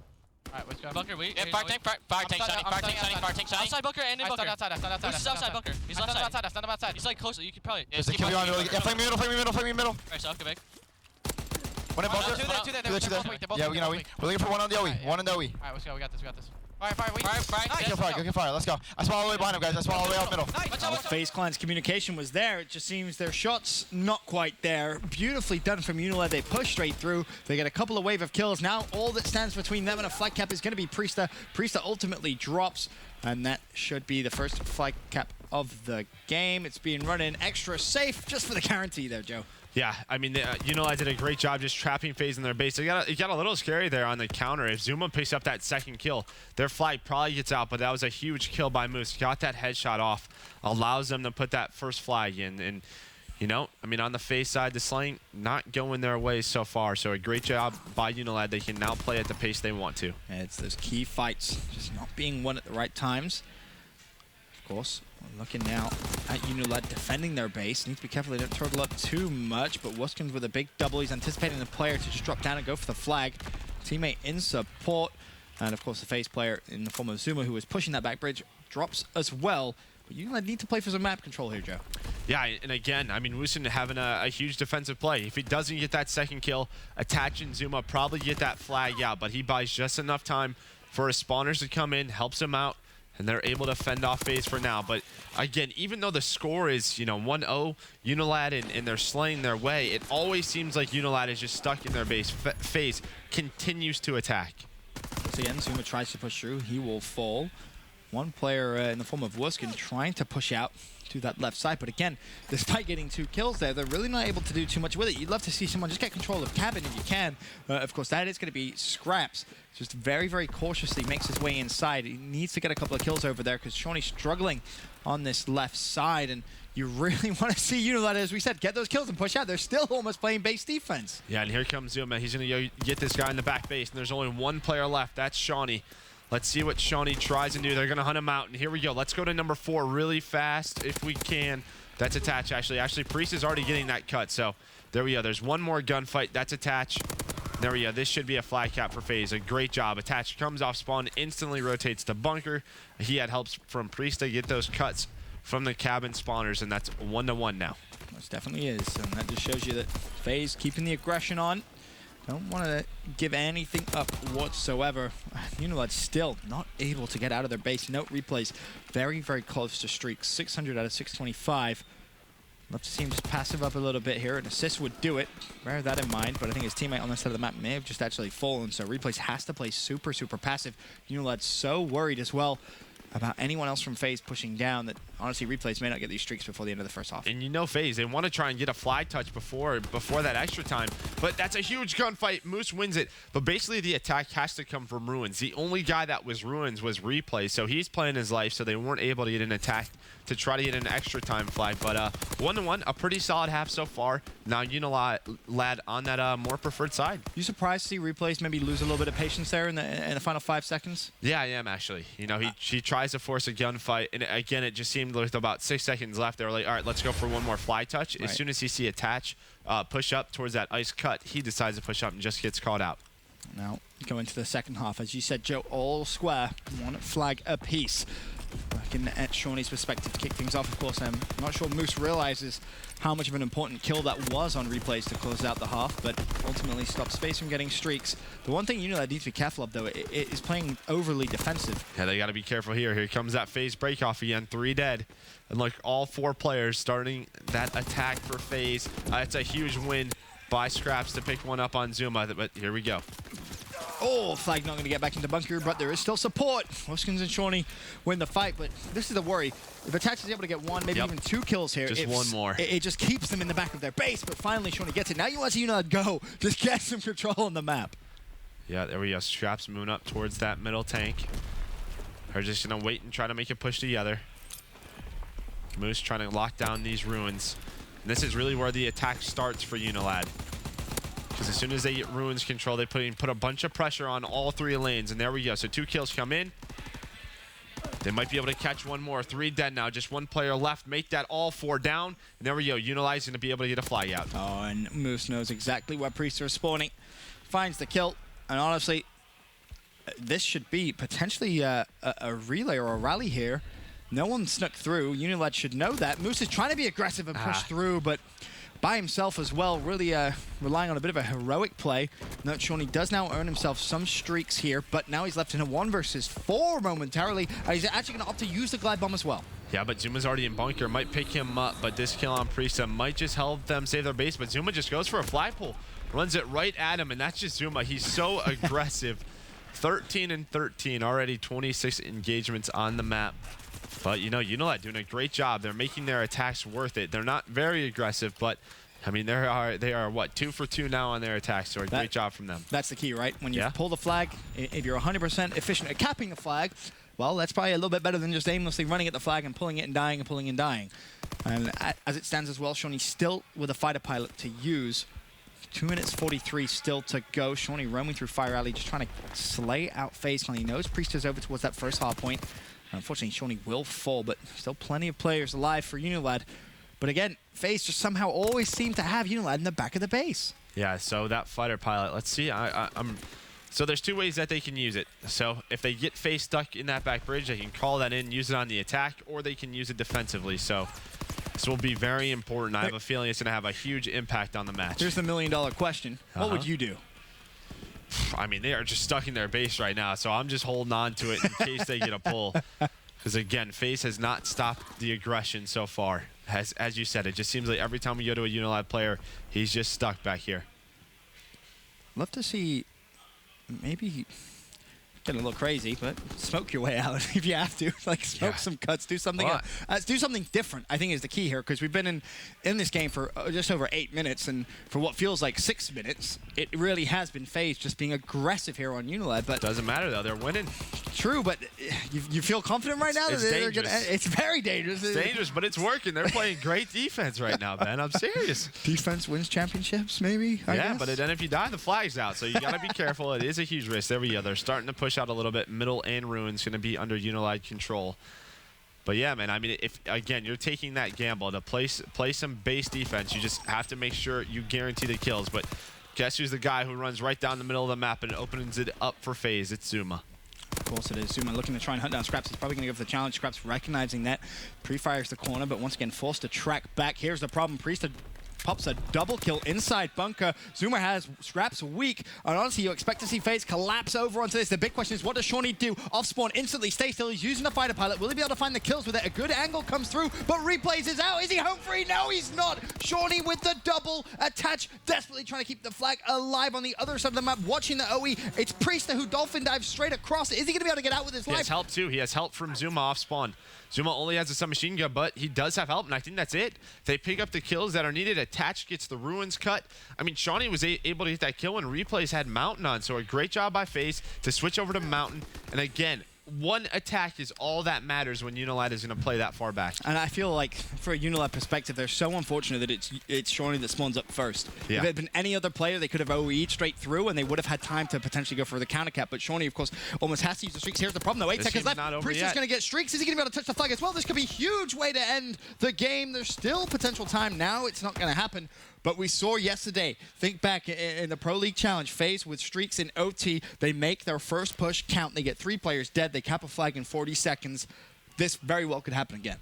Alright, let's go.
Bunker weak.
Yeah, fire tank shiny.
Outside bunker and in bunker.
Outside.
Who's outside bunker? He's left side.
Stand up outside.
He's like closer. You could probably.
Yeah, flame me middle.
Alright, so okay, big.
One in bunker.
Two there.
Yeah, we're looking for one on the OE. Alright,
let's go. We got this. Fire.
Good fire. Let's go. I spawn all the way behind him, guys. I spawn all the way out middle.
FaZe Clan's communication was there. It just seems their shots not quite there. Beautifully done from UNILAD. They push straight through. They get a couple of wave of kills. Now all that stands between them and a flag cap is going to be Priesta. Priesta ultimately drops, and that should be the first flag cap of the game. It's being run in extra safe just for the guarantee there, Joe.
Yeah, I mean, UNILAD did a great job just trapping FaZe in their base. It got a little scary there on the counter. If Zuma picks up that second kill, their flag probably gets out, but that was a huge kill by Moose. Got that headshot off, allows them to put that first flag in. And, you know, I mean, on the FaZe side, the slaying not going their way so far. So a great job by UNILAD. They can now play at the pace they want to.
And it's those key fights just not being won at the right times. Of course, we're looking now at UNILAD defending their base. Need to be careful they don't turtle up too much, but Wuskins with a big double. He's anticipating the player to just drop down and go for the flag. Teammate in support. And of course, the FaZe player in the form of Zuma, who was pushing that back bridge, drops as well. But UNILAD need to play for some map control here, Joe.
Yeah, and again, I mean, Wusin having a huge defensive play. If he doesn't get that second kill, attaching Zuma probably get that flag out, but he buys just enough time for his spawners to come in, helps him out, and they're able to fend off FaZe for now. But again, even though the score is, you know, 1-0, UNILAD and they're slaying their way, it always seems like UNILAD is just stuck in their base. FaZe continues to attack.
Once again, Zuma tries to push through. He will fall. One player in the form of Wuskin trying to push out to that left side. But again, despite getting 2 kills there, they're really not able to do too much with it. You'd love to see someone just get control of cabin if you can. Of course, that is going to be Scraps. Just very, very cautiously makes his way inside. He needs to get a couple of kills over there because Shawnee's struggling on this left side. And you really want to see UNILAD, as we said, get those kills and push out. They're still almost playing base defense.
Yeah, and here comes Zuma. He's going to get this guy in the back base. And there's only one player left. That's Shawnee. Let's see what Shawnee tries to do. They're going to hunt him out. And here we go. Let's go to number 4 really fast if we can. That's Attach, actually. Actually, Priest is already getting that cut. So there we go. There's one more gunfight. That's Attach. There we go. This should be a flag cap for FaZe. A great job. Attach comes off spawn, instantly rotates to bunker. He had helps from Priest to get those cuts from the cabin spawners, and that's 1-1 now.
Most definitely is. And that just shows you that FaZe keeping the aggression on. Don't want to give anything up whatsoever. UNILAD still not able to get out of their base. Note replays very, very close to streaks. 600 out of 625. Love to see him just passive up a little bit here. An assist would do it. Bear that in mind. But I think his teammate on this side of the map may have just actually fallen. So replays has to play super, super passive. UNILAD's so worried as well about anyone else from FaZe pushing down that honestly replays may not get these streaks before the end of the first half.
And you know FaZe, they want to try and get a flag touch before that extra time, but that's a huge gunfight. Moose wins it, but basically the attack has to come from Ruins. The only guy that was Ruins was Replay, so he's playing his life, so they weren't able to get an attack to try to get an extra time flag. But 1-1, a pretty solid half so far. Now UNILAD on that more preferred side.
You surprised to see replays maybe lose a little bit of patience there in the final 5 seconds?
Yeah, I am actually. You know, he tries to force a gunfight, and again, it just seemed with about 6 seconds left, they were like, all right, let's go for one more flag touch. Right. As soon as he see Attach push up towards that ice cut, he decides to push up and just gets caught out.
Now, go into the second half. As you said, Joe, all square, 1 flag apiece. Looking at Shawnee's perspective to kick things off, of course. I'm not sure Moose realizes how much of an important kill that was on replays to close out the half, but ultimately stops FaZe from getting streaks. The one thing UNILAD needs to be careful of, though, it is playing overly defensive.
Yeah, they got to be careful here. Here comes that FaZe break-off again, 3 dead. And look, all 4 players starting that attack for FaZe. It's a huge win by Scraps to pick one up on Zuma, but here we go.
Oh, flag not going to get back into bunker, but there is still support. Wuskins and Shawnee win the fight, but this is the worry. If Attach is able to get 1, maybe even 2 kills here,
just one more.
It just keeps them in the back of their base, but finally Shawnee gets it. Now you want to see UNILAD go. Just get some control on the map.
Yeah, there we go. Scraps moving up towards that middle tank. They're just going to wait and try to make a push together. Moose trying to lock down these ruins. And this is really where the attack starts for UNILAD. Because as soon as they get Ruins control, they put a bunch of pressure on all 3 lanes. And there we go. So 2 kills come in. They might be able to catch 1 more. 3 dead now. Just 1 player left. Make that all 4 down. And there we go. UNILAD's going to be able to get a flag out.
Oh, and Moose knows exactly where Priests are spawning. Finds the kill. And honestly, this should be potentially a relay or a rally here. No one snuck through. UNILAD should know that. Moose is trying to be aggressive and push through, but by himself as well, really relying on a bit of a heroic play. Note Shawnee does now earn himself some streaks here, but now he's left in a 1 versus 4 momentarily. He's actually going to opt to use the glide bomb as well.
Yeah, but Zuma's already in bunker. Might pick him up, but this kill on Priesta might just help them save their base. But Zuma just goes for a flagpole, runs it right at him, and that's just Zuma. He's so aggressive. 13 and 13, already 26 engagements on the map. But, you know, UNILAD doing a great job. They're making their attacks worth it. They're not very aggressive, but I mean, they are what, 2 for 2 now on their attacks, so a great job from them.
That's the key, right? When you pull the flag, if you're 100% efficient at capping the flag, well, that's probably a little bit better than just aimlessly running at the flag and pulling it and dying and pulling and dying. And as it stands as well, Shawnee still with a fighter pilot to use. 2 minutes 43 still to go. Shawnee roaming through Fire Alley, just trying to slay out FaZe. He knows Priest is over towards that first hard point. Unfortunately, Shawnee will fall, but still plenty of players alive for UNILAD. But again, FaZe just somehow always seem to have UNILAD in the back of the base.
Yeah, so that fighter pilot, let's see. So there's 2 ways that they can use it. So if they get FaZe stuck in that back bridge, they can call that in, use it on the attack, or they can use it defensively. So this will be very important. I have a feeling it's going to have a huge impact on the match.
Here's the $1 million question. What would you do?
I mean, they are just stuck in their base right now, so I'm just holding on to it in case they get a pull. Because again, FaZe has not stopped the aggression so far. As you said, it just seems like every time we go to a UNILAD player, he's just stuck back here.
Love to see maybe getting a little crazy, but smoke your way out if you have to. Like, smoke some cuts, do something do something different, I think, is the key here, because we've been in this game for just over 8 minutes, and for what feels like 6 minutes, it really has been FaZe just being aggressive here on UNILAD. But
doesn't matter, though. They're winning.
True, but you feel confident right now?
It's dangerous.
It's very dangerous.
It's dangerous, but it's working. They're playing great defense right now, man. I'm serious.
Defense wins championships, maybe, I guess?
But then if you die, the flag's out, so you got to be careful. It is a huge risk. There we go. They're starting to push out a little bit. Middle and Ruin's going to be under UNILAD control. But yeah, man, I mean, if, again, you're taking that gamble to play some base defense, you just have to make sure you guarantee the kills. But guess who's the guy who runs right down the middle of the map and opens it up for FaZe? It's Zuma.
Of course it is. Zuma looking to try and hunt down Scraps. He's probably going to go for the challenge. Scraps recognizing that. Pre-fires the corner, but once again forced to track back. Here's the problem. Priest pops a double kill inside bunker. Zuma has Scraps weak, and honestly, you expect to see FaZe collapse over onto this. The big question is, what does Shawnee do? Off spawn, instantly stay still. He's using the fighter pilot. Will he be able to find the kills with it? A good angle comes through, but Replays is out. Is he home free? No, he's not. Shawnee with the double attach, desperately trying to keep the flag alive on the other side of the map, watching the OE. It's Priester who dolphin dives straight across. Is he going to be able to get out with his life?
He has help, too. He has help from Zuma off spawn. Zuma only has a submachine gun, but he does have help, and I think that's it. They pick up the kills that are needed. Attach gets the Ruins cut. I mean, Shawnee was able to get that kill, and Replays had Mountain on, so a great job by FaZe to switch over to Mountain. And again, one attack is all that matters when UNILAD is going to play that far back.
And I feel like, for a UNILAD perspective, they're so unfortunate that it's Shawnee that spawns up first.
Yeah.
If it had been any other player, they could have OE'd straight through, and they would have had time to potentially go for the counter cap. But Shawnee, of course, almost has to use the streaks. Here's the problem, though. 8 seconds left. Priest is going to get streaks. Is he going to be able to touch the flag as well? This could be a huge way to end the game. There's still potential time now. It's not going to happen. But we saw yesterday, think back in the Pro League Challenge, FaZe with streaks in OT, they make their first push count. They get 3 players dead. They cap a flag in 40 seconds. This very well could happen again.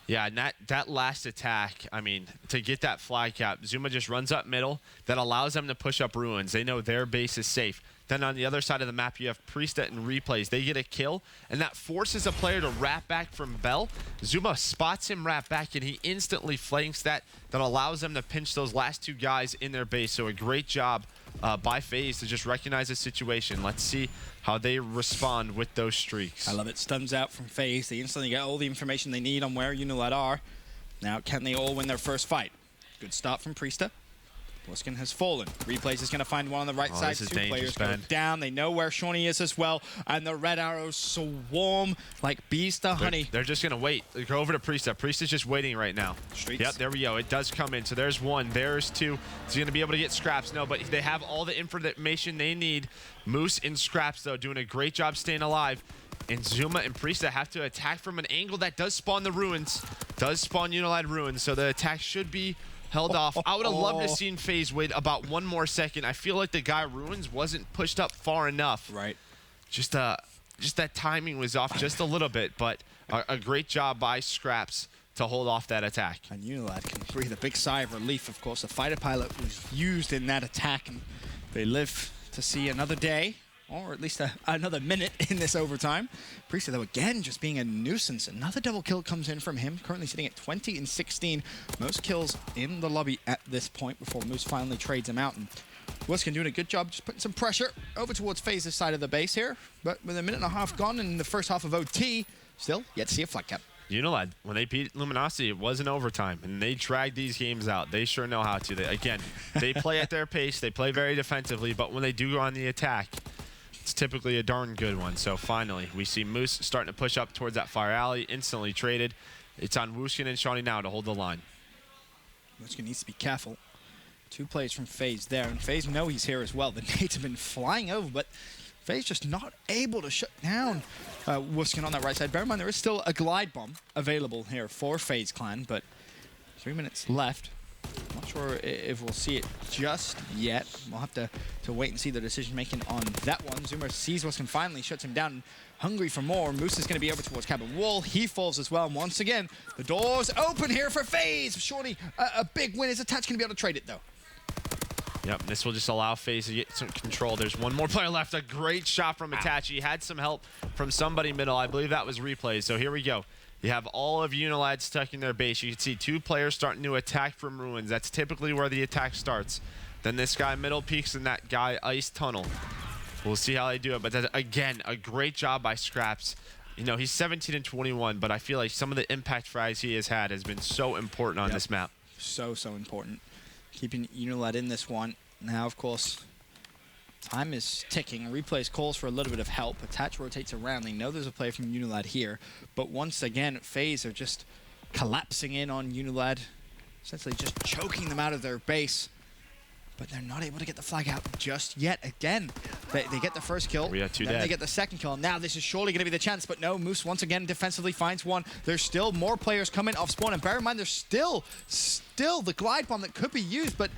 Yeah, and that last attack, I mean, to get that flag cap, Zuma just runs up middle. That allows them to push up Ruins. They know their base is safe. Then on the other side of the map, you have Priesta and Replays. They get a kill, and that forces a player to wrap back from Bell. Zuma spots him wrap back, and he instantly flanks that. That allows them to pinch those last 2 guys in their base. So a great job by FaZe to just recognize the situation. Let's see how they respond with those streaks.
I love it. Stuns out from FaZe. They instantly get all the information they need on where UNILAD are. Now, can they all win their first fight? Good start from Priesta. Bliskin has fallen. Replays is going to find one on the right side. 2 players go down. They know where Shawnee is as well. And the red arrows swarm like bees to honey.
They're just going to wait. They go over to Priesta. Priesta's just waiting right now.
Streaks.
Yep, there we go. It does come in. So there's 1. There's 2. Is he going to be able to get Scraps? No, but they have all the information they need. Moose and Scraps, though, doing a great job staying alive. And Zuma and Priesta have to attack from an angle that does spawn the Ruins. Does spawn UNILAD Ruins. So the attack should be held off. I would have loved to have seen FaZe wait about 1 more second. I feel like the guy Ruins wasn't pushed up far enough.
Right.
Just that timing was off just a little bit, but a great job by Scraps to hold off that attack.
And UNILAD can breathe a big sigh of relief, of course. The fighter pilot was used in that attack, and they live to see another day, or at least another minute in this overtime. Priesta, though, again, just being a nuisance. Another double kill comes in from him, currently sitting at 20 and 16. Most kills in the lobby at this point before Moose finally trades him out. And Bliskin doing a good job just putting some pressure over towards FaZe's side of the base here. But with a minute and a half gone in the first half of OT, still yet to see a flag cap.
UNILAD, when they beat Luminosity, it wasn't overtime, and they dragged these games out. They sure know how to. They play at their pace. They play very defensively, but when they do go on the attack, it's typically a darn good one. So finally, we see Moose starting to push up towards that fire alley, instantly traded. It's on Wuskin and Shawnee now to hold the line.
Wuskin needs to be careful. 2 players from FaZe there, and FaZe know he's here as well. The nades have been flying over, but FaZe just not able to shut down Wuskin on that right side. Bear in mind, there is still a glide bomb available here for FaZe Clan, but 3 minutes left. Not sure if we'll see it just yet. We'll have to wait and see the decision-making on that one. Zuma sees Wuskin, finally shuts him down. Hungry for more. Moose is going to be over towards cabin wall. He falls as well. And once again, the doors open here for FaZe. Shawnee, a big win. Is Attach going to be able to trade it, though?
Yep, this will just allow FaZe to get some control. There's one more player left. A great shot from Attach. He had some help from somebody middle. I believe that was replays. So here we go. You have all of UNILAD stuck in their base. You can see 2 players starting to attack from ruins. That's typically where the attack starts. Then this guy middle peeks and that guy ice tunnel. We'll see how they do it. But that's, again, a great job by Scraps. You know, he's 17 and 21, but I feel like some of the impact frags he has had has been so important on this map.
So important. Keeping UNILAD in this one. Now, of course, time is ticking. Replays calls for a little bit of help. Attach rotates around. They know there's a player from UNILAD here. But once again, FaZe are just collapsing in on UNILAD, essentially just choking them out of their base. But they're not able to get the flag out just yet. Again, they get the first kill.
We have 2
then
dead.
They get the second kill. Now this is surely going to be the chance. But no, Moose once again defensively finds one. There's still more players coming off spawn. And bear in mind, there's still the glide bomb that could be used. But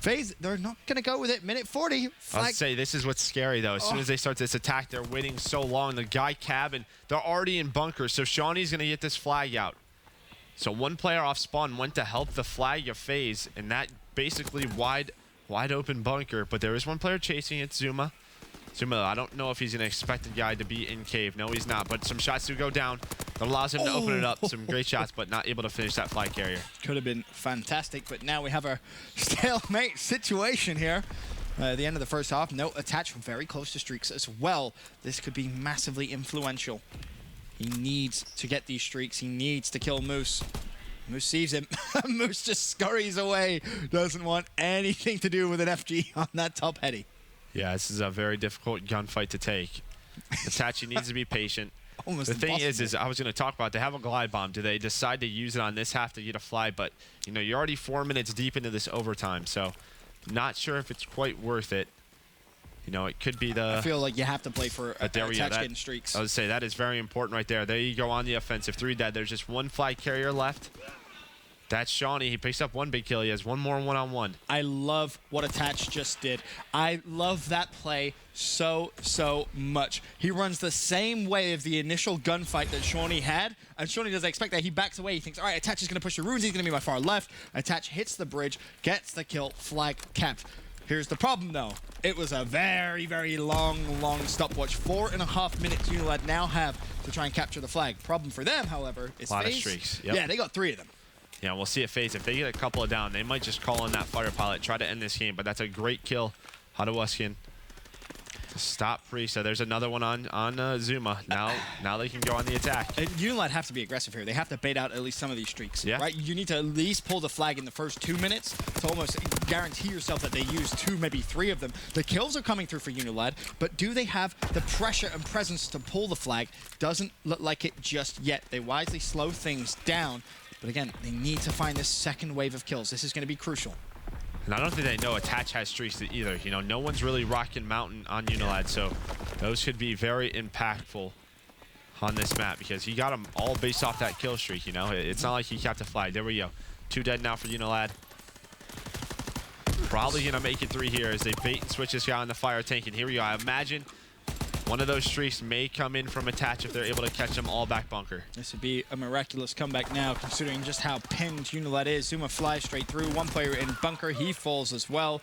FaZe, they're not going to go with it. Minute 40.
I'll say this is what's scary, though. As soon as they start this attack, they're waiting so long. The guy cabin, they're already in bunker. So Shawnee's going to get this flag out. So 1 player off spawn went to help the flag of FaZe. And that basically wide open bunker. But there is 1 player chasing it, Zuma. Zuma, I don't know if he's going to expect the guy to be in cave. No, he's not. But some shots do go down. That allows him to open it up. Some great shots, but not able to finish that flag carrier.
Could have been fantastic, but now we have a stalemate situation here. At the end of the first half, no Attach very close to streaks as well. This could be massively influential. He needs to get these streaks. He needs to kill Moose. Moose sees him. Moose just scurries away. Doesn't want anything to do with an FG on that top heady.
Yeah, this is a very difficult gunfight to take. Itachi needs to be patient.
Almost
the thing
impossible.
is I was going to talk about, they have a glide bomb. Do they decide to use it on this half to get a fly? But, you know, you're already 4 minutes deep into this overtime, so not sure if it's quite worth it. You know, it could be the...
I feel like you have to play for Attach
that,
getting streaks.
I would say that is very important right there. There you go on the offensive. 3 dead. There's just 1 flag carrier left. That's Shawnee. He picks up 1 big kill. He has 1 more one-on-1.
I love what Attach just did. I love that play so much. He runs the same way of the initial gunfight that Shawnee had, and Shawnee doesn't expect that. He backs away. He thinks, all right, Attach is going to push the runes. He's going to be my far left. Attach hits the bridge, gets the kill, flag capped. Here's the problem, though. It was a very long stopwatch. 4.5 minutes UNILAD now have to try and capture the flag. Problem for them, however, is
a lot
FaZe.
of streaks. Yep.
Yeah, they got 3 of them.
Yeah, we'll see at FaZe. If they get a couple of down, they might just call in that fire pilot, try to end this game. But that's a great kill out of Wuskin to stop Priest. So there's another one on Zuma. Now they can go on the attack.
And UNILAD have to be aggressive here. They have to bait out at least some of these streaks.
Yeah.
Right? You need to at least pull the flag in the first 2 minutes to almost guarantee yourself that they use 2, maybe 3 of them. The kills are coming through for UNILAD, but do they have the pressure and presence to pull the flag? Doesn't look like it just yet. They wisely slow things down. But again, they need to find this second wave of kills. This is going to be crucial.
And I don't think they know Attach has streaks either. You know, no one's really rocking Mountain on UNILAD, so those should be very impactful on this map because he got them all based off that kill streak, you know? It's not like he kept a flag. There we go. 2 dead now for UNILAD. Probably going to make it 3 here as they bait and switch this guy on the fire tank. And here we go. I imagine one of those streaks may come in from Attach if they're able to catch them all back bunker.
This would be a miraculous comeback now, considering just how pinned UNILAD is. Zuma flies straight through. 1 player in bunker. He falls as well.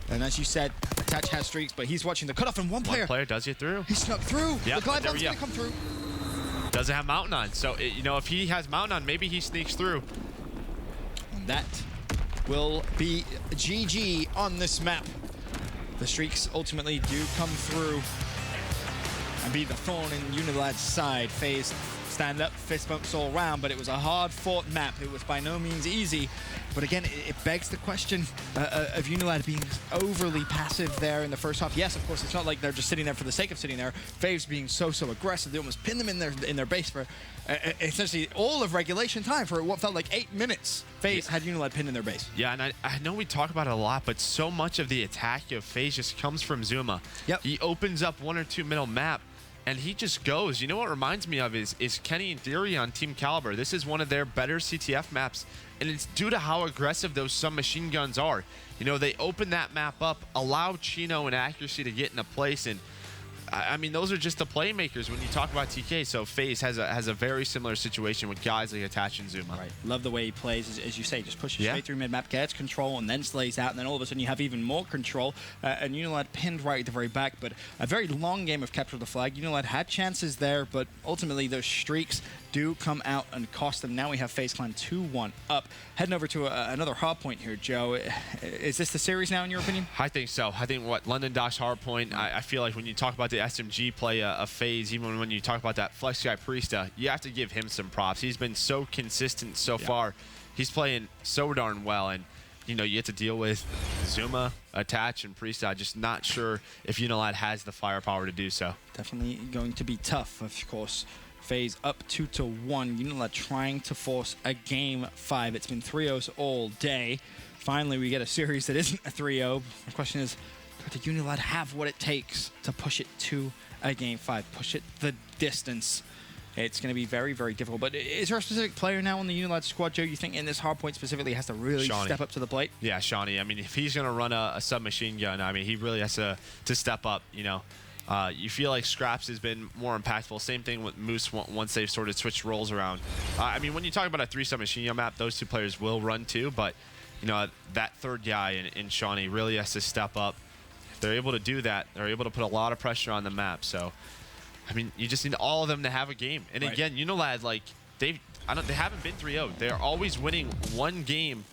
And as you said, Attach has streaks, but he's watching the cutoff, and 1 player.
1 player does get through.
He snuck through.
Yep,
The glide bomb's going to come through.
Doesn't have Mountain on. So, you know, if he has Mountain on, maybe he sneaks through.
And that will be GG on this map. The streaks ultimately do come through and be the thorn in UNILAD's side. FaZe stand up, fist bumps all around, but it was a hard-fought map. It was by no means easy. But again, it begs the question of UNILAD being overly passive there in the first half. Yes, of course, it's not like they're just sitting there for the sake of sitting there. FaZe being so aggressive, they almost pinned them in their base for essentially all of regulation time for what felt like 8 minutes. FaZe had UNILAD pinned in their base.
Yeah, and I know we talk about it a lot, but so much of the attack of FaZe just comes from Zuma.
Yep.
He opens up 1 or 2 middle map, and he just goes. You know what reminds me of is Kenny and Theory on Team Caliber. This is one of their better CTF maps, and it's due to how aggressive those submachine guns are. You know, they open that map up, allow Chino and Accuracy to get into place, and I mean, those are just the playmakers when you talk about TK. So FaZe has a very similar situation with guys like Attach and Zuma.
Right. Love the way he plays, as you say, just pushes straight through mid-map, gets control, and then slays out, and then all of a sudden you have even more control. And UNILAD pinned right at the very back, but a very long game of capture the flag. UNILAD had chances there, but ultimately those streaks do come out and cost them. Now we have FaZe Clan 2-1 up. Heading over to another hard point here, Joe. Is this the series now, in your opinion?
I think so. I think London Doc's hard point, I feel like when you talk about the SMG play of FaZe, even when you talk about that Flex guy Priesta, you have to give him some props. He's been so consistent so far. He's playing so darn well, and you know, you have to deal with Zuma, Attach, and Priesta. I'm just not sure if UNILAD has the firepower to do so.
Definitely going to be tough, of course. FaZe up 2-1. UNILAD trying to force a game 5. It's been 3-0s all day. Finally, we get a series that isn't a 3-0. The question is, does UNILAD have what it takes to push it to a game 5, push it the distance? It's going to be very, very difficult. But is there a specific player now on the UNILAD squad, Joe, you think in this hard point specifically has to really step up to the plate?
Yeah, Shawnee. I mean, if he's going to run a submachine gun, I mean, he really has to step up, you know. You feel like Scraps has been more impactful. Same thing with Moose once they've sort of switched roles around. I mean, when you talk about a 3-sub machine gun map, those 2 players will run too, but you know, that third guy in Shawnee really has to step up. If they're able to do that, they're able to put a lot of pressure on the map. So, I mean, you just need all of them to have a game. And again, UNILAD, like, they haven't been 3-0. They're always winning 1 game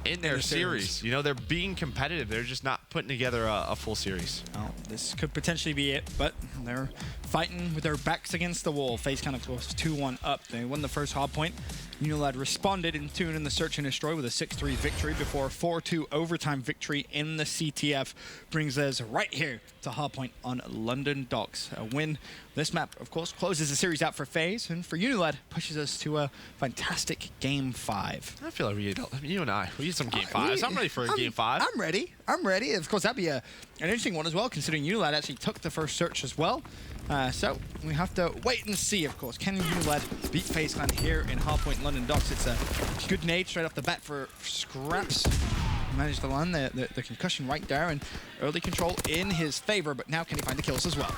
in their series. You know, they're being competitive. They're just not putting together a full series.
Well, this could potentially be it, but they're fighting with their backs against the wall. FaZe kind of goes 2-1 up. They won the first hard point. UNILAD responded in tune in the search and destroy with a 6-3 victory before a 4-2 overtime victory in the CTF. Brings us right here to hard point on London Docks. A win. This map, of course, closes the series out for FaZe, and for UNILAD, pushes us to a fantastic Game 5.
I feel like you and I, we need some Game 5s. I'm ready for a Game 5.
I'm ready. I'm ready. Of course, that'd be an interesting one as well, considering UNILAD actually took the first search as well. So we have to wait and see, of course. Can UNILAD beat FaZe Clan here in Hardpoint London Docks? It's a good nade straight off the bat for Scraps. Managed to land the concussion right there, and early control in his favor, but now can he find the kills as well?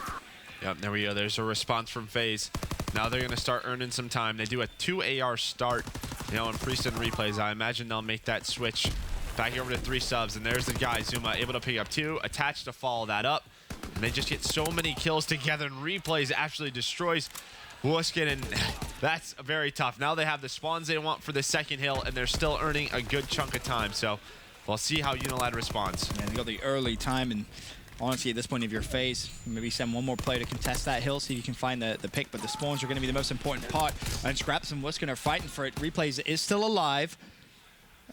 Yep, there we go. There's a response from FaZe. Now they're going to start earning some time. They do a 2 AR start, you know, in Priest replays. I imagine they'll make that switch back over to 3 subs, and there's the guy, Zuma, able to pick up 2, Attached to follow that up. And they just get so many kills together, and replays actually destroys Wuskin, and that's very tough. Now they have the spawns they want for the second hill, and they're still earning a good chunk of time. So we'll see how UNILAD responds.
Yeah, they got the early time, and honestly, at this point of your phase, maybe send one more player to contest that hill, see if you can find the pick, but the spawns are going to be the most important part. And Scraps and Wuskin are fighting for it. Replays is still alive,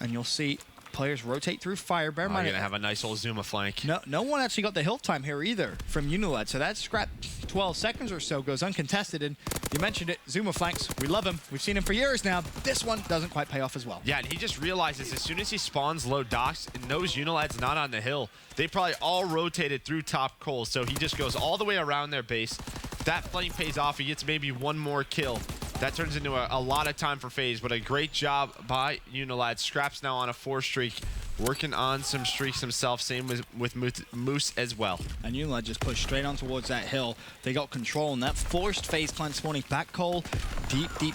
and you'll see players rotate through fire. Bear in mind,
you're going to have a nice old Zuma flank.
No one actually got the hill time here either from UNILAD, so that scrap 12 seconds or so goes uncontested, and you mentioned it, Zuma flanks, we love him. We've seen him for years now. This one doesn't quite pay off as well.
Yeah, and he just realizes as soon as he spawns low docks and knows UNILAD's not on the hill, they probably all rotated through top coals, so he just goes all the way around their base. That flank pays off. He gets maybe one more kill. That turns into a lot of time for FaZe, but a great job by UNILAD. Scraps now on a 4 streak, working on some streaks himself. Same with Moose as well.
And UNILAD just pushed straight on towards that hill. They got control, and that forced FaZe Clan spawning back coal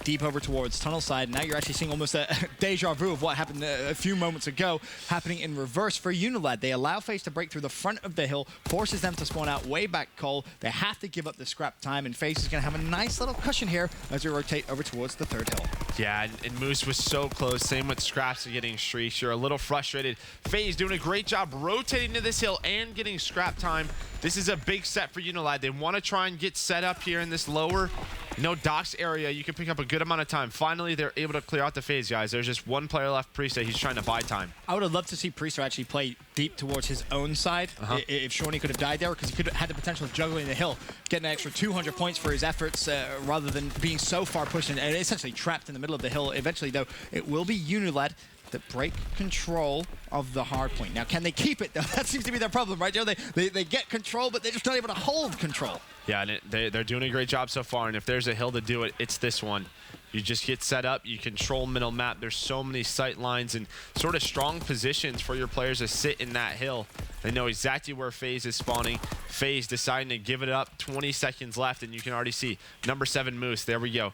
deep over towards tunnel side. Now you're actually seeing almost a deja vu of what happened a few moments ago happening in reverse for UNILAD. They allow FaZe to break through the front of the hill, forces them to spawn out way back coal. They have to give up the scrap time, and FaZe is going to have a nice little cushion here as we rotate over towards the third hill.
Yeah, and Moose was so close. Same with Scraps getting streaks. You're a little frustrated. FaZe doing a great job rotating to this hill and getting scrap time. This is a big set for UNILAD. They want to try and get set up here in this lower No docks area, you can pick up a good amount of time. Finally, they're able to clear out the FaZe guys. There's just one player left, Priest. He's trying to buy time.
I would have loved to see Priester actually play deep towards his own side if Shawnee could have died there, because he could have had the potential of juggling the hill, getting an extra 200 points for his efforts rather than being so far pushed and essentially trapped in the middle of the hill. Eventually, though, it will be UNILAD that break control of the hard point. Now, can they keep it, though? That seems to be their problem, right, Joe? They get control, but they're just not able to hold control.
Yeah, and they're doing a great job so far, and if there's a hill to do it, it's this one. You just get set up, you control middle map. There's so many sight lines and sort of strong positions for your players to sit in that hill. They know exactly where FaZe is spawning. FaZe deciding to give it up, 20 seconds left, and you can already see number 7 Moose. There we go.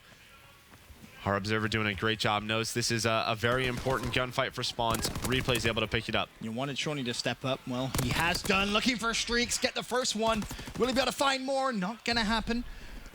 Our observer doing a great job. Knows this is a very important gunfight for spawns. Replay's able to pick it up.
You wanted Shawnee to step up. Well, he has done. Looking for streaks. Get the first one. Will he be able to find more? Not going to happen.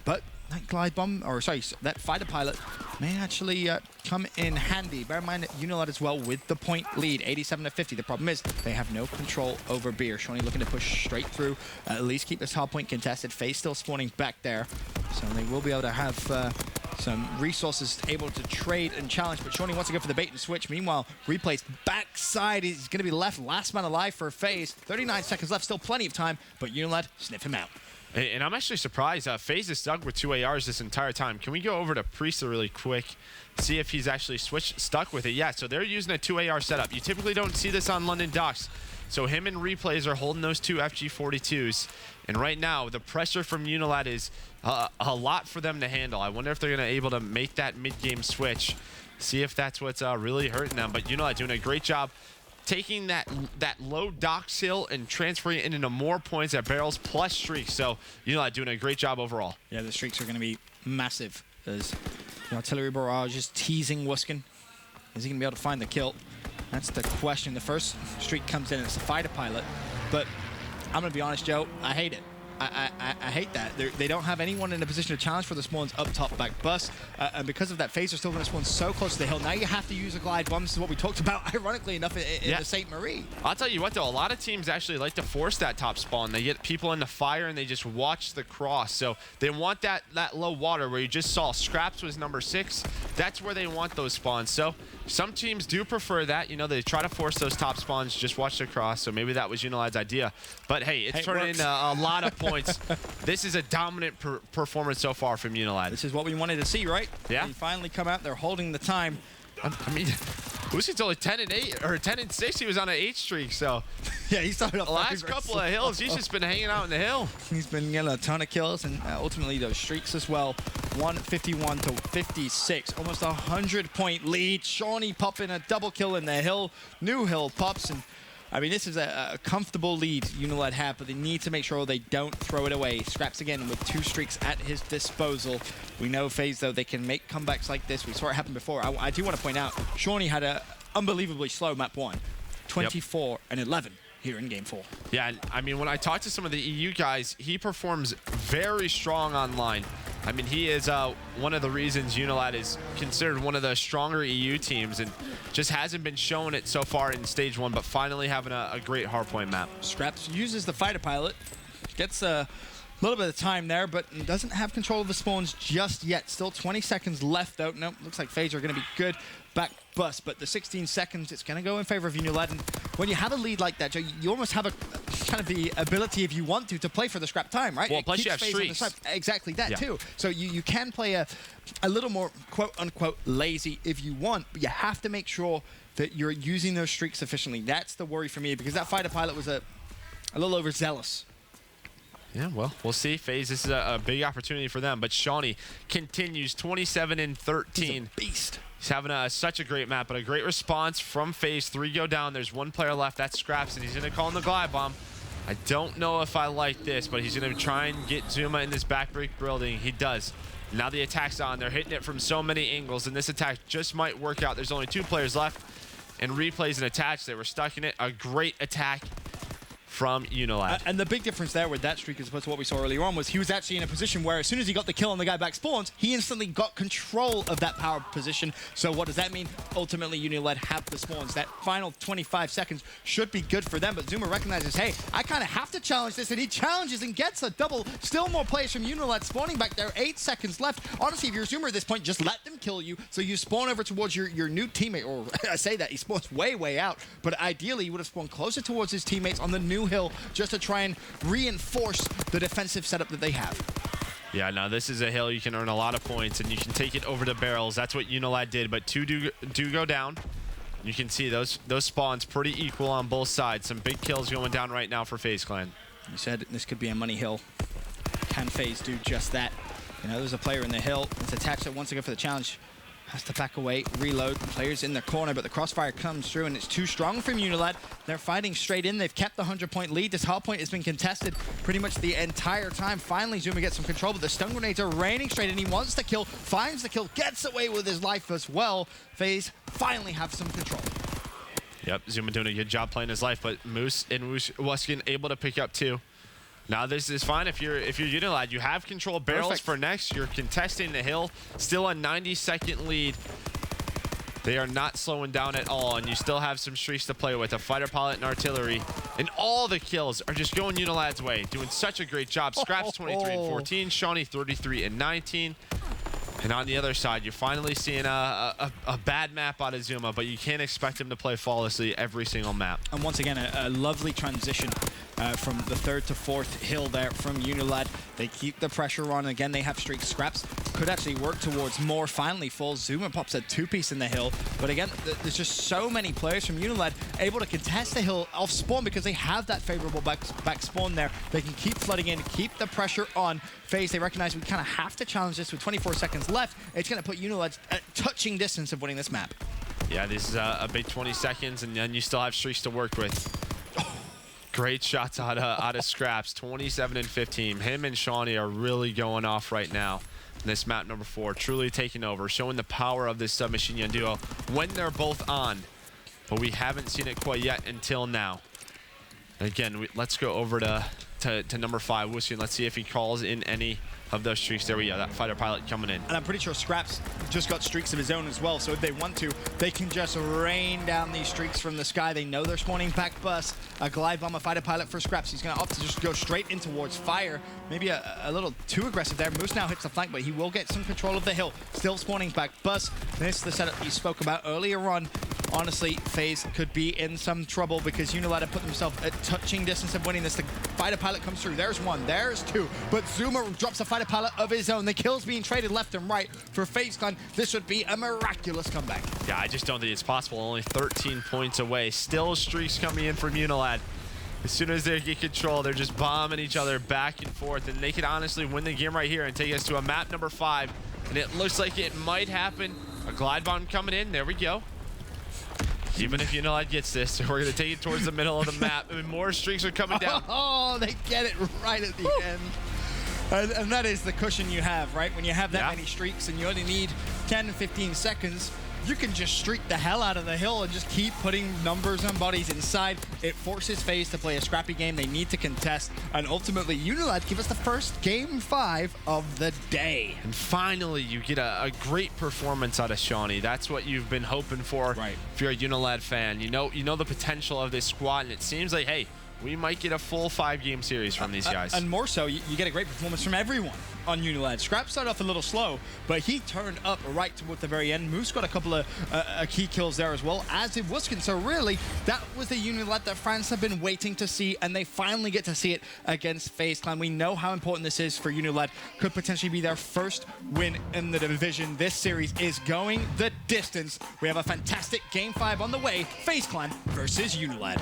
But that glide bomb, or sorry, that fighter pilot may actually come in handy. Bear in mind that UNILAD as well with the point lead, 87-50. The problem is they have no control over Beer. Shawnee looking to push straight through, at least keep this hard point contested. FaZe still spawning back there, so they will be able to have some resources able to trade and challenge, but Shawnee wants to go for the bait and switch. Meanwhile, Replay's backside is going to be left last man alive for FaZe. 39 seconds left, still plenty of time, but UNILAD sniff him out.
And I'm actually surprised. FaZe is stuck with 2 ARs this entire time. Can we go over to Priest really quick, see if he's actually stuck with it? Yeah, so they're using a 2 AR setup. You typically don't see this on London docks. So him and Replays are holding those 2 FG42s. And right now, the pressure from UNILAD is a lot for them to handle. I wonder if they're going to able to make that mid-game switch, see if that's what's really hurting them. But UNILAD doing a great job taking that low docks hill and transferring it into more points at barrels plus streaks. So UNILAD doing a great job overall.
Yeah, the streaks are going to be massive as the artillery barrage is teasing Wuskin. Is he going to be able to find the kill? That's the question. The first streak comes in, it's a fighter pilot. But I'm going to be honest, Joe, I hate it. I hate that. They don't have anyone in a position to challenge for the spawns up top back bus. And because of that, FaZe are still going to spawn so close to the hill. Now you have to use a glide bomb. This is what we talked about, ironically enough, in the St. Marie.
I'll tell you what, though. A lot of teams actually like to force that top spawn. They get people in the fire, and they just watch the cross. So they want that low water where you just saw Scraps was number 6. That's where they want those spawns. So some teams do prefer that. You know, they try to force those top spawns, just watch the cross. So maybe that was UNILAD's idea. But, hey, it's turning into a lot of points. This is a dominant performance so far from UNILAD.
This is what we wanted to see, right?
Yeah.
They finally come out. They're holding the time.
I mean, Wuskin's only 10-8 or 10-6. He was on an 8 streak, so
yeah, he started off
the last couple of hills. He's just been hanging out in the hill.
He's been getting a ton of kills and ultimately those streaks as well. 151 to 56, almost a 100-point lead. Shawnee popping a double kill in the hill. New hill pops, and I mean, this is a comfortable lead UNILAD have, but they need to make sure they don't throw it away. Scraps again with 2 streaks at his disposal. We know FaZe, though, they can make comebacks like this. We saw it happen before. I do want to point out, Shawnee had an unbelievably slow map 1, 24 and 11 here in game 4. Yeah,
I mean, when I talk to some of the EU guys, he performs very strong online. I mean, he is one of the reasons UNILAD is considered one of the stronger EU teams and just hasn't been showing it so far in stage 1, but finally having a great hardpoint map.
Scraps uses the fighter pilot, gets a little bit of time there, but doesn't have control of the spawns just yet. Still 20 seconds left, though. Nope, looks like FaZe are going to be good back bust, but the 16 seconds, it's going to go in favor of UNILAD. And when you have a lead like that, Joe, you almost have a kind of the ability, if you want to play for the scrap time, right?
Well, plus you have streaks.
Exactly that, too. So you can play a little more quote-unquote lazy if you want, but you have to make sure that you're using those streaks efficiently. That's the worry for me, because that fighter pilot was a little overzealous.
Yeah, well, we'll see. FaZe, this is a big opportunity for them, but Shawnee continues 27-13.
He's a beast.
He's having such a great map, but a great response from FaZe. 3 go down. There's 1 player left. That's Scraps, and he's going to call in the glide bomb. I don't know if I like this, but he's going to try and get Zuma in this back break building. He does. Now the attack's on. They're hitting it from so many angles, and this attack just might work out. There's only 2 players left, and Replays and Attach. They were stuck in it. A great attack from UNILAD.
And the big difference there with that streak as opposed to what we saw earlier on was he was actually in a position where as soon as he got the kill and the guy back spawns, he instantly got control of that power position. So what does that mean? Ultimately, UNILAD have the spawns. That final 25 seconds should be good for them, but Zuma recognizes, hey, I kind of have to challenge this, and he challenges and gets a double. Still more players from UNILAD spawning back there. 8 seconds left. Honestly, if you're Zuma at this point, just let them kill you. So you spawn over towards your new teammate, or I say that, he spawns way out, but ideally, he would have spawned closer towards his teammates on the new hill just to try and reinforce the defensive setup that they have.
Yeah, now this is a hill you can earn a lot of points, and you can take it over the barrels. That's what UNILAD did, but 2 do go down. You can see those spawns pretty equal on both sides. Some big kills going down right now for FaZe Clan.
You said this could be a money hill. Can FaZe do just that? You know, there's a player in the hill that's attached it once again for the challenge. Has to back away, reload. The player's in the corner, but the crossfire comes through, and it's too strong from UNILAD. They're fighting straight in. They've kept the 100-point lead. This hard point has been contested pretty much the entire time. Finally, Zuma gets some control, but the stun grenades are raining straight in. He wants the kill, finds the kill, gets away with his life as well. FaZe finally have some control.
Yep, Zuma doing a good job playing his life, but Moose and Wuskin able to pick up 2. Now this is fine if you're UNILAD. You have control of barrels for next. You're contesting the hill. Still a 90-second lead. They are not slowing down at all, and you still have some streaks to play with. A fighter pilot and artillery, and all the kills are just going UNILAD's way. Doing such a great job. Scraps 23 and 14. Shawnee 33 and 19. And on the other side, you're finally seeing a bad map out of Zuma, but you can't expect him to play flawlessly every single map.
And once again, a lovely transition from the 3rd to 4th hill there from UNILAD. They keep the pressure on. Again, they have streaks. Scraps could actually work towards more. Finally falls. Zuma pops a 2-piece in the hill. But again, there's just so many players from UNILAD able to contest the hill off spawn because they have that favorable back spawn there. They can keep flooding in, keep the pressure on. FaZe, they recognize we kind of have to challenge this with 24 seconds left. It's going to put UNILAD at touching distance of winning this map.
Yeah, this is a big 20 seconds, and then you still have streaks to work with. Great shots out of Scraps, 27 and 15. Him and Shawnee are really going off right now in this map number 4, truly taking over, showing the power of this submachine gun duo when they're both on. But we haven't seen it quite yet until now. Again, let's go over to number 5, Wuxian. Let's see if he calls in any of those streaks. There we go, that fighter pilot coming in.
And I'm pretty sure Scraps just got streaks of his own as well, so if they want to, they can just rain down these streaks from the sky. They know they're spawning back bus. A glide bomber fighter pilot for Scraps. He's going to opt to just go straight in towards fire. Maybe a little too aggressive there. Moose now hits the flank, but he will get some control of the hill. Still spawning back bus. This is the setup you spoke about earlier on. Honestly, FaZe could be in some trouble because UNILAD have put themselves at touching distance of winning this. The fighter pilot comes through. There's 1, there's 2. But Zuma drops a fighter pilot of his own. The kills being traded left and right for FaZe Clan. This would be a miraculous comeback.
Yeah, I just don't think it's possible. Only 13 points away. Still streaks coming in from UNILAD. As soon as they get control, they're just bombing each other back and forth. And they could honestly win the game right here and take us to a map number 5. And it looks like it might happen. A glide bomb coming in. There we go. Even if UNILAD gets this, we're going to take it towards the middle of the map. I mean, more streaks are coming down.
Oh, they get it right at the end. And that is the cushion you have, right? When you have that many streaks and you only need 10 to 15 seconds, you can just streak the hell out of the hill and just keep putting numbers and bodies inside. It forces FaZe to play a scrappy game. They need to contest. And ultimately, UNILAD give us the first Game 5 of the day.
And finally, you get a great performance out of Shawnee. That's what you've been hoping for if you're a UNILAD fan. You know the potential of this squad, and it seems like, hey, we might get a full 5-game series from these guys.
And more so, you get a great performance from everyone on UNILAD. Scrap started off a little slow, but he turned up right toward the very end. Moose got a couple of key kills there as well, as did Wuskin. So really, that was the UNILAD that fans have been waiting to see, and they finally get to see it against FaZe Clan. We know how important this is for UNILAD. Could potentially be their first win in the division. This series is going the distance. We have a fantastic Game 5 on the way. FaZe Clan versus UNILAD.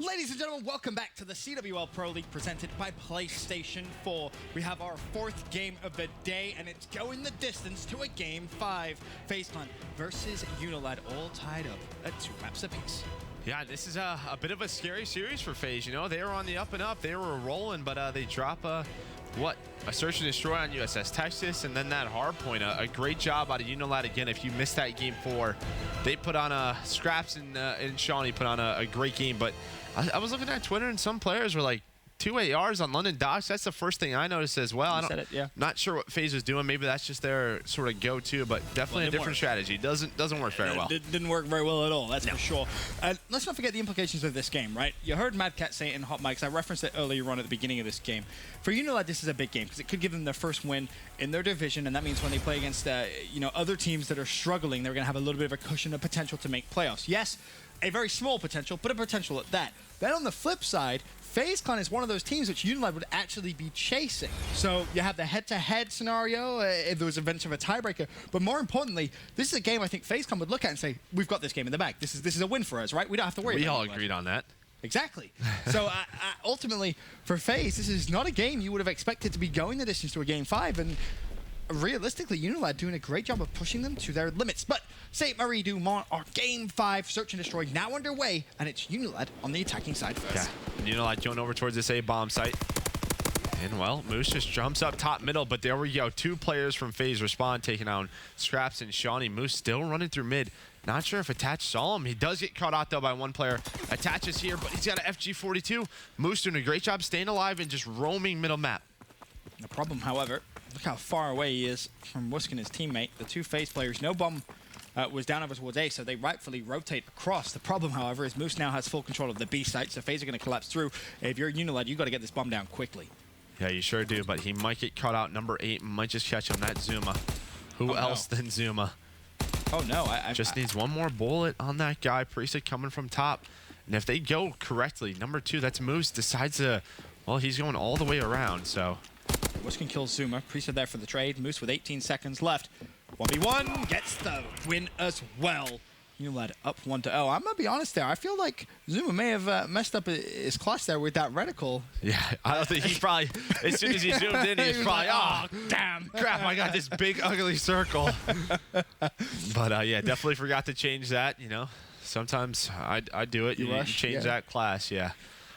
Ladies and gentlemen, welcome back to the CWL Pro League presented by PlayStation 4. We have our 4th game of the day, and it's going the distance to a Game 5. FaZe Clan versus UNILAD, all tied up at 2 maps apiece.
Yeah, this is a bit of a scary series for FaZe. You know, they were on the up and up. They were rolling, but they drop a search and destroy on USS Texas, and then that hard point. A great job out of UNILAD again. If you missed that game 4, they put on Scraps and Shawnee put on a great game. But I was looking at Twitter, and some players were like, 2 ARs on London Docks. That's the first thing I noticed as well. Not sure what FaZe was doing. Maybe that's just their sort of go-to, but definitely a different strategy. Doesn't work very well.
Didn't work very well at all, that's for sure. Let's not forget the implications of this game, right? You heard Mad Cat say it in Hot Mics. I referenced it earlier on at the beginning of this game. For UNILAD, this is a big game because it could give them their first win in their division, and that means when they play against other teams that are struggling, they're going to have a little bit of a cushion of potential to make playoffs. Yes, a very small potential, but a potential at that. Then on the flip side, FaZe Clan is one of those teams which UNILAD would actually be chasing. So you have the head-to-head scenario if there was events of a tiebreaker. But more importantly, this is a game I think FaZe Clan would look at and say, we've got this game in the bag. This is a win for us, right? We don't have to worry about it.
We all agreed on that.
Exactly. So ultimately, for FaZe, this is not a game you would have expected to be going the distance to a Game 5. And realistically, UNILAD doing a great job of pushing them to their limits. But St. Marie Dumont, our Game 5 search and destroy now underway, and it's UNILAD on the attacking side first.
Yeah, UNILAD going over towards this A-bomb site. And, well, Moose just jumps up top middle, but there we go. 2 players from FaZe respond, taking out Scraps and Shawnee. Moose still running through mid. Not sure if Attach saw him. He does get caught out, though, by one player. Attach is here, but he's got an FG42. Moose doing a great job staying alive and just roaming middle map.
The problem, however, look how far away he is from Wusk and his teammate. The 2 FaZe players, no bomb was down over towards A, so they rightfully rotate across. The problem, however, is Moose now has full control of the B site, so FaZe are going to collapse through. If you're UNILAD, you got to get this bomb down quickly.
Yeah, you sure do, but he might get caught out. Number 8 might just catch him. That's Zuma. Who else than Zuma?
Oh, no.
Just needs one more bullet on that guy. Priesthood coming from top. And if they go correctly, number 2, that's Moose, decides to, well, he's going all the way around, so.
Wusk can kill Zuma. Priesthood there for the trade. Moose with 18 seconds left. 1v1 gets the win as well. UNILAD up 1-0. I'm going to be honest there. I feel like Zuma may have messed up his clutch there with that reticle.
Yeah, I don't think he's probably, as soon as he zoomed in, he was probably,
like, oh, damn.
Crap, I got this big, ugly circle. But, yeah, definitely forgot to change that, you know. Sometimes I do it. You change that class, yeah.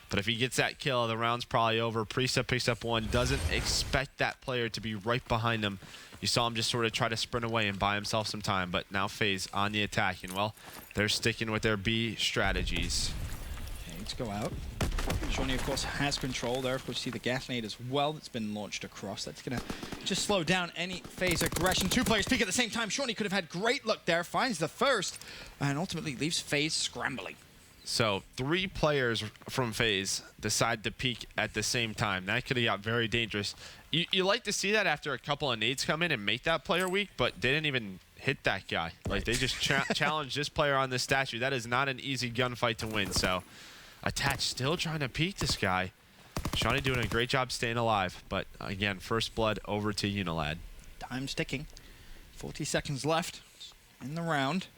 But if he gets that kill, the round's probably over. Priesthood picks up 1. Doesn't expect that player to be right behind him. You saw him just sort of try to sprint away and buy himself some time. But now FaZe on the attack. And, well, they're sticking with their B strategies.
Okay, let's go out. Shawnee, of course, has control there. Of course, you see the gas nade as well that's been launched across. That's going to just slow down any FaZe aggression. 2 players peek at the same time. Shawnee could have had great luck there. Finds the first. And ultimately leaves FaZe scrambling.
So 3 players from FaZe decide to peek at the same time. That could have got very dangerous. You like to see that after a couple of nades come in and make that player weak, but they didn't even hit that guy. Like, they just challenged this player on this statue. That is not an easy gunfight to win. So Attach still trying to peek this guy. Shawnee doing a great job staying alive. But, again, first blood over to UNILAD.
Time's ticking. 40 seconds left in the round.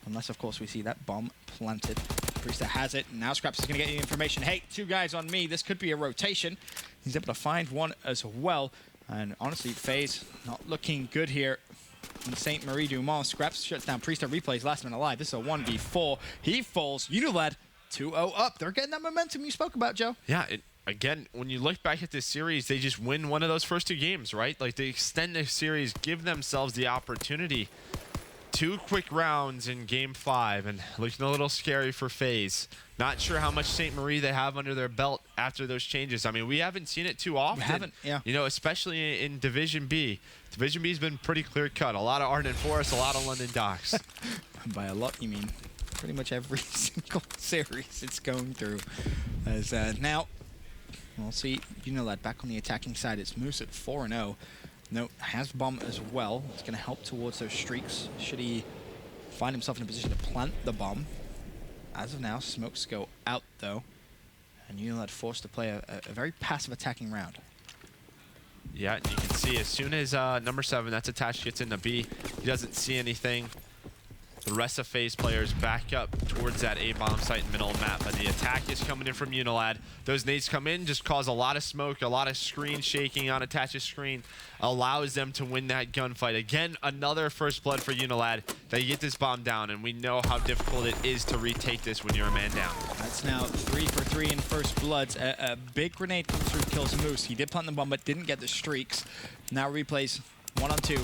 Unless, of course, we see that bomb planted. Priesthood has it. Now Scraps is going to get the information. Hey, 2 guys on me. This could be a rotation. He's able to find 1 as well. And honestly, FaZe not looking good here in St. Marie Dumont. Scraps shuts down Priesthood, replays last man alive. This is a 1v4. He falls. UNILAD 2-0 up. They're getting that momentum you spoke about, Joe.
Yeah, again, when you look back at this series, they just win one of those first 2 games, right? Like, they extend the series, give themselves the opportunity. 2 quick rounds in Game 5, and looking a little scary for FaZe. Not sure how much St. Marie they have under their belt after those changes. I mean, we haven't seen it too often.
We haven't, yeah.
You know, especially in Division B. Division B's been pretty clear-cut. A lot of Ardent Forest, a lot of London Docks.
By a lot, you mean pretty much every single series it's going through. As now, we'll see UNILAD back on the attacking side. It's Moose at 4-0. No, has bomb as well. It's going to help towards those streaks. Should he find himself in a position to plant the bomb? As of now, smokes go out, though. And UNILAD forced to play a very passive attacking round.
Yeah, you can see as soon as number 7, that's Attached, gets into B, he doesn't see anything. the rest of FaZe players back up towards that A-bomb site in middle of the map. But the attack is coming in from UNILAD. Those nades come in, just cause a lot of smoke, a lot of screen shaking on Attach's screen, allows them to win that gunfight. Again, another first blood for UNILAD. They get this bomb down, and we know how difficult it is to retake this when you're a man down.
That's now 3 for 3 in first bloods. A big grenade comes through, kills Moose. He did plant the bomb, but didn't get the streaks. Now replays 1 on 2.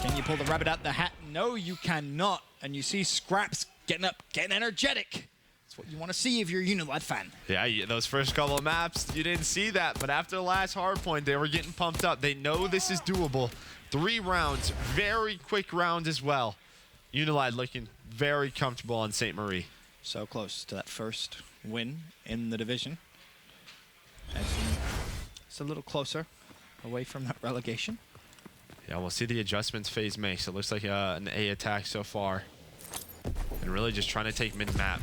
Can you pull the rabbit out the hat? No, you cannot. And you see Scraps getting up, getting energetic. That's what you want to see if you're a UNILAD fan.
Yeah, those first couple of maps, you didn't see that. But after the last hard point, they were getting pumped up. They know this is doable. 3 rounds, very quick round as well. UNILAD looking very comfortable on St. Marie.
So close to that first win in the division. It's a little closer away from that relegation.
Yeah, we'll see the adjustments FaZe makes. It looks like an A attack so far. And really just trying to take mid-map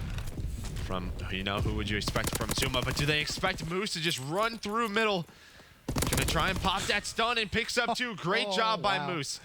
from, you know, who would you expect from Zuma? But do they expect Moose to just run through middle? Gonna try and pop that stun and picks up 2. Great job by Moose.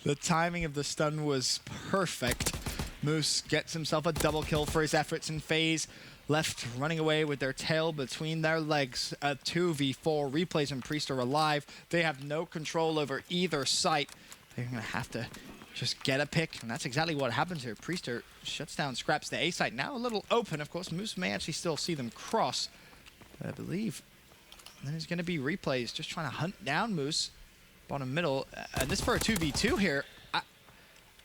The timing of the stun was perfect. Moose gets himself a double kill for his efforts, and FaZe left running away with their tail between their legs. A 2v4. Replays and Priest are alive. They have no control over either site. They're going to have to just get a pick, and that's exactly what happens here. Priester shuts down Scraps. The A site now a little open. Of course, Moose may actually still see them cross, but I believe then there's going to be Replays just trying to hunt down Moose. Bottom middle, and this for a 2v2 here.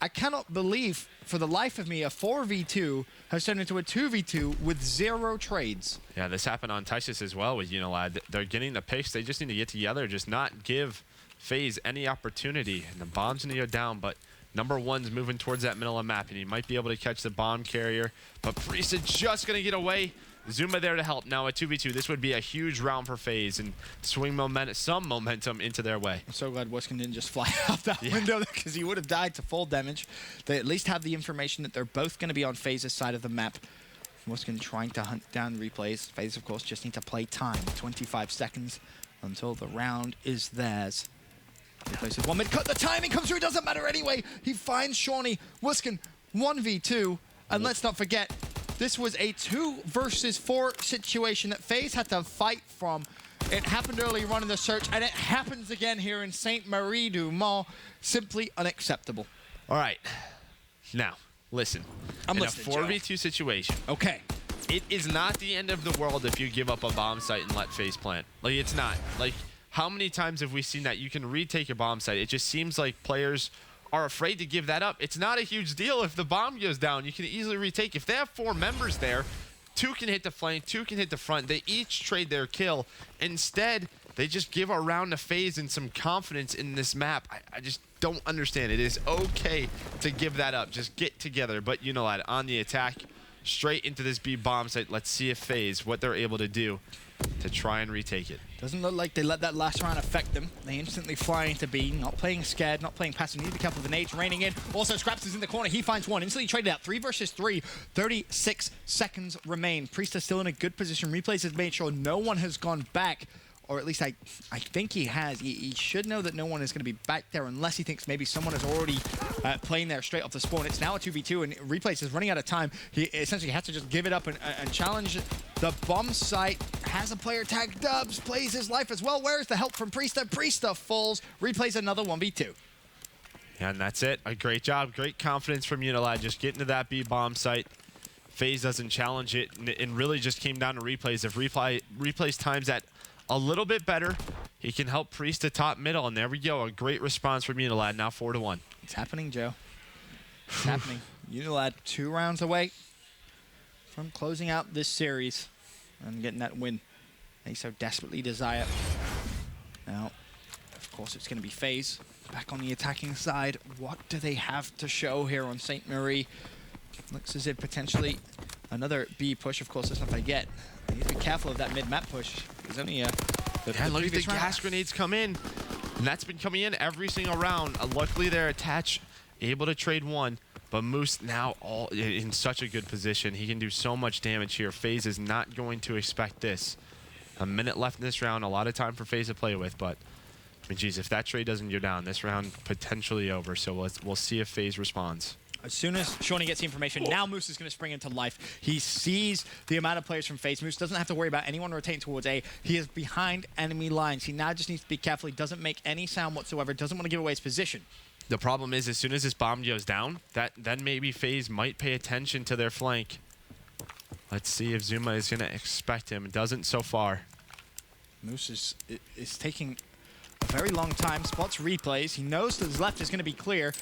I cannot believe, for the life of me, a 4v2 has turned into a 2v2 with 0 trades.
Yeah, this happened on Tysus as well with UNILAD. They're getting the picks. They just need to get together, just not give FaZe any opportunity. And the bomb's going to go down, but number 1's moving towards that middle of the map, and he might be able to catch the bomb carrier. But Priest is just going to get away. Zuma there to help. Now a 2v2. This would be a huge round for FaZe and swing some momentum into their way.
I'm so glad Wiskin didn't just fly out that window, because he would have died to full damage. They at least have the information that they're both going to be on FaZe's side of the map. Wiskin trying to hunt down Replays. FaZe, of course, just need to play time. 25 seconds until the round is theirs. Replays with 1 mid cut. The timing comes through. Doesn't matter anyway. He finds Shawnee. Wiskin 1v2. And let's not forget, this was a 2 versus 4 situation that FaZe had to fight from. It happened earlier on in the search, and it happens again here in St. Marie du Mans. Simply unacceptable.
All right. Now, listen.
I'm
in
listening,
a 4v2 situation,
okay,
it is not the end of the world if you give up a bomb site and let FaZe plant. Like, it's not. Like, how many times have we seen that? You can retake a bomb site. It just seems like players are afraid to give that up. It's not a huge deal if the bomb goes down. You can easily retake. If they have 4 members there, 2 can hit the flank, 2 can hit the front. They each trade their kill. Instead, they just give a round to FaZe and some confidence in this map. I just don't understand. It is okay to give that up. Just get together. But UNILAD on the attack, straight into this B bomb site. Let's see if FaZe, what they're able to do to try and retake it.
Doesn't look like they let that last round affect them. They instantly fly into B, not playing scared, not playing passive. Need to be careful with the nades raining in. Also, Scraps is in the corner. He finds 1. Instantly traded out. 3 versus 3. 36 seconds remain. Priest is still in a good position. Replays has made sure no one has gone back. Or at least I think he has. He should know that no one is going to be back there unless he thinks maybe someone is already playing there straight off the spawn. It's now a 2v2, and Replays is running out of time. He essentially has to just give it up and challenge the bomb site. Has a player tag. Dubs plays his life as well. Where's the help from Priesta? Priesta falls. Replays another 1v2.
Yeah, and that's it. A great job. Great confidence from UNILAD. Just getting to that B bomb site. FaZe doesn't challenge it, and really just came down to Replays. If Replays times that a little bit better, he can help Priest to top middle, and there we go. A great response from UNILAD, now 4-1.
It's happening, Joe. It's happening. UNILAD 2 rounds away from closing out this series and getting that win they so desperately desire. Now, of course, it's going to be FaZe back on the attacking side. What do they have to show here on St. Marie? Looks as if potentially another B push. Of course, let's not forget. They need to be careful of that mid-map push. There's only a...
look at the gas grenades come in. And that's been coming in every single round. Luckily, they're attached, able to trade 1. But Moose now all in such a good position. He can do so much damage here. FaZe is not going to expect this. A minute left in this round. A lot of time for FaZe to play with. But, I mean, geez, if that trade doesn't go down, this round potentially over. So we'll see if FaZe responds.
As soon as Shawnee gets the information, now Moose is going to spring into life. He sees the amount of players from FaZe. Moose doesn't have to worry about anyone rotating towards A. He is behind enemy lines. He now just needs to be careful. He doesn't make any sound whatsoever. Doesn't want to give away his position.
The problem is, as soon as this bomb goes down, then maybe FaZe might pay attention to their flank. Let's see if Zuma is going to expect him. It doesn't so far.
Moose is taking a very long time. Spots replays. He knows that his left is going to be clear.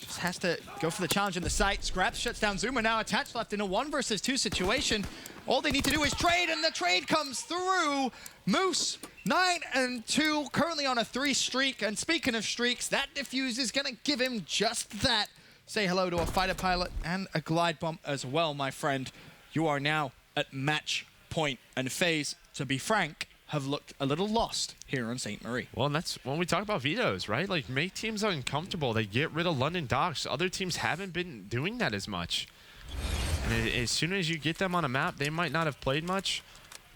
Just has to go for the challenge in the site. Scraps shuts down Zuma. Now attached left in a 1 versus 2 situation. All they need to do is trade, and the trade comes through. Moose, 9-2, currently on a 3 streak. And speaking of streaks, that defuse is going to give him just that. Say hello to a fighter pilot and a glide bomb as well, my friend. You are now at match point. And FaZe, to be frank, have looked a little lost here on St. Marie.
Well, and that's when we talk about vetoes, right? Like, make teams uncomfortable. They get rid of London Docks. Other teams haven't been doing that as much. And as soon as you get them on a map, they might not have played much.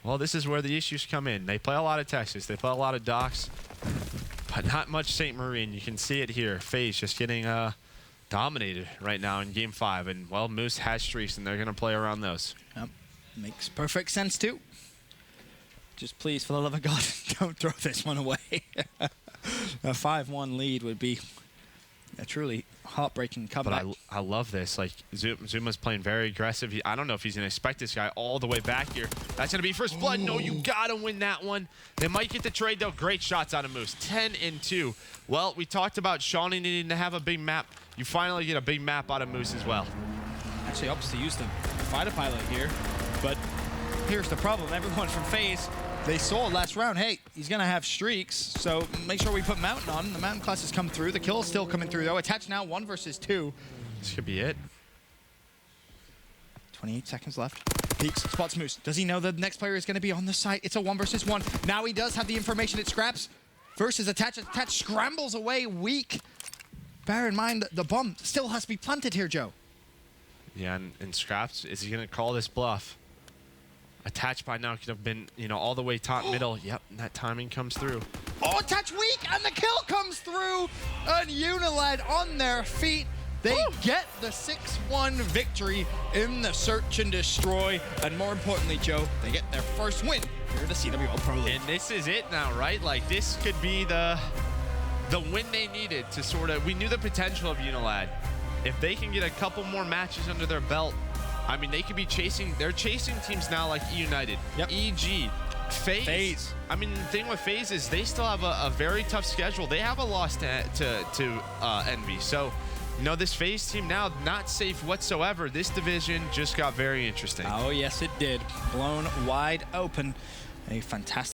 Well, this is where the issues come in. They play a lot of Texas. They play a lot of Docks, but not much St. Marie. And you can see it here. FaZe just getting dominated right now in Game 5. And, well, Moose has streaks, and they're going to play around those.
Yep. Makes perfect sense, too. Just please, for the love of God, don't throw this one away. A 5-1 lead would be a truly heartbreaking comeback.
But I love this. Like, Zuma's playing very aggressive. I don't know if he's going to expect this guy all the way back here. That's going to be first blood. No, you got to win that one. They might get the trade, though. Great shots out of Moose. 10-2. Well, we talked about Shawnee needing to have a big map. You finally get a big map out of Moose as well.
Actually opts to use the fighter pilot here, but here's the problem. Everyone from FaZe, they saw last round, hey, he's going to have streaks, so make sure we put Mountain on. The Mountain class has come through. The kill is still coming through, though. Attached now, 1 versus 2.
This could be it.
28 seconds left. Peeks, spots Moose. Does he know the next player is going to be on the site? It's a 1 versus 1. Now he does have the information. It Scraps versus Attach. Attach scrambles away weak. Bear in mind that the bomb still has to be planted here, Joe.
Yeah, and Scraps, is he going to call this bluff? Attached by now could have been, you know, all the way top middle. Yep, and that timing comes through.
Oh, Attach weak, and the kill comes through. And UNILAD on their feet. They get the 6-1 victory in the search and destroy. And more importantly, Joe, they get their first win here at the CWL Pro League.
And this is it now, right? Like, this could be the win they needed to sort of... We knew the potential of UNILAD. If they can get a couple more matches under their belt, I mean, they could be chasing... They're chasing teams now like United, EG, FaZe. I mean, the thing with FaZe is they still have a very tough schedule. They have a loss to Envy. So, you know, this FaZe team now, not safe whatsoever. This division just got very interesting.
Oh, yes, it did. Blown wide open. A fantastic...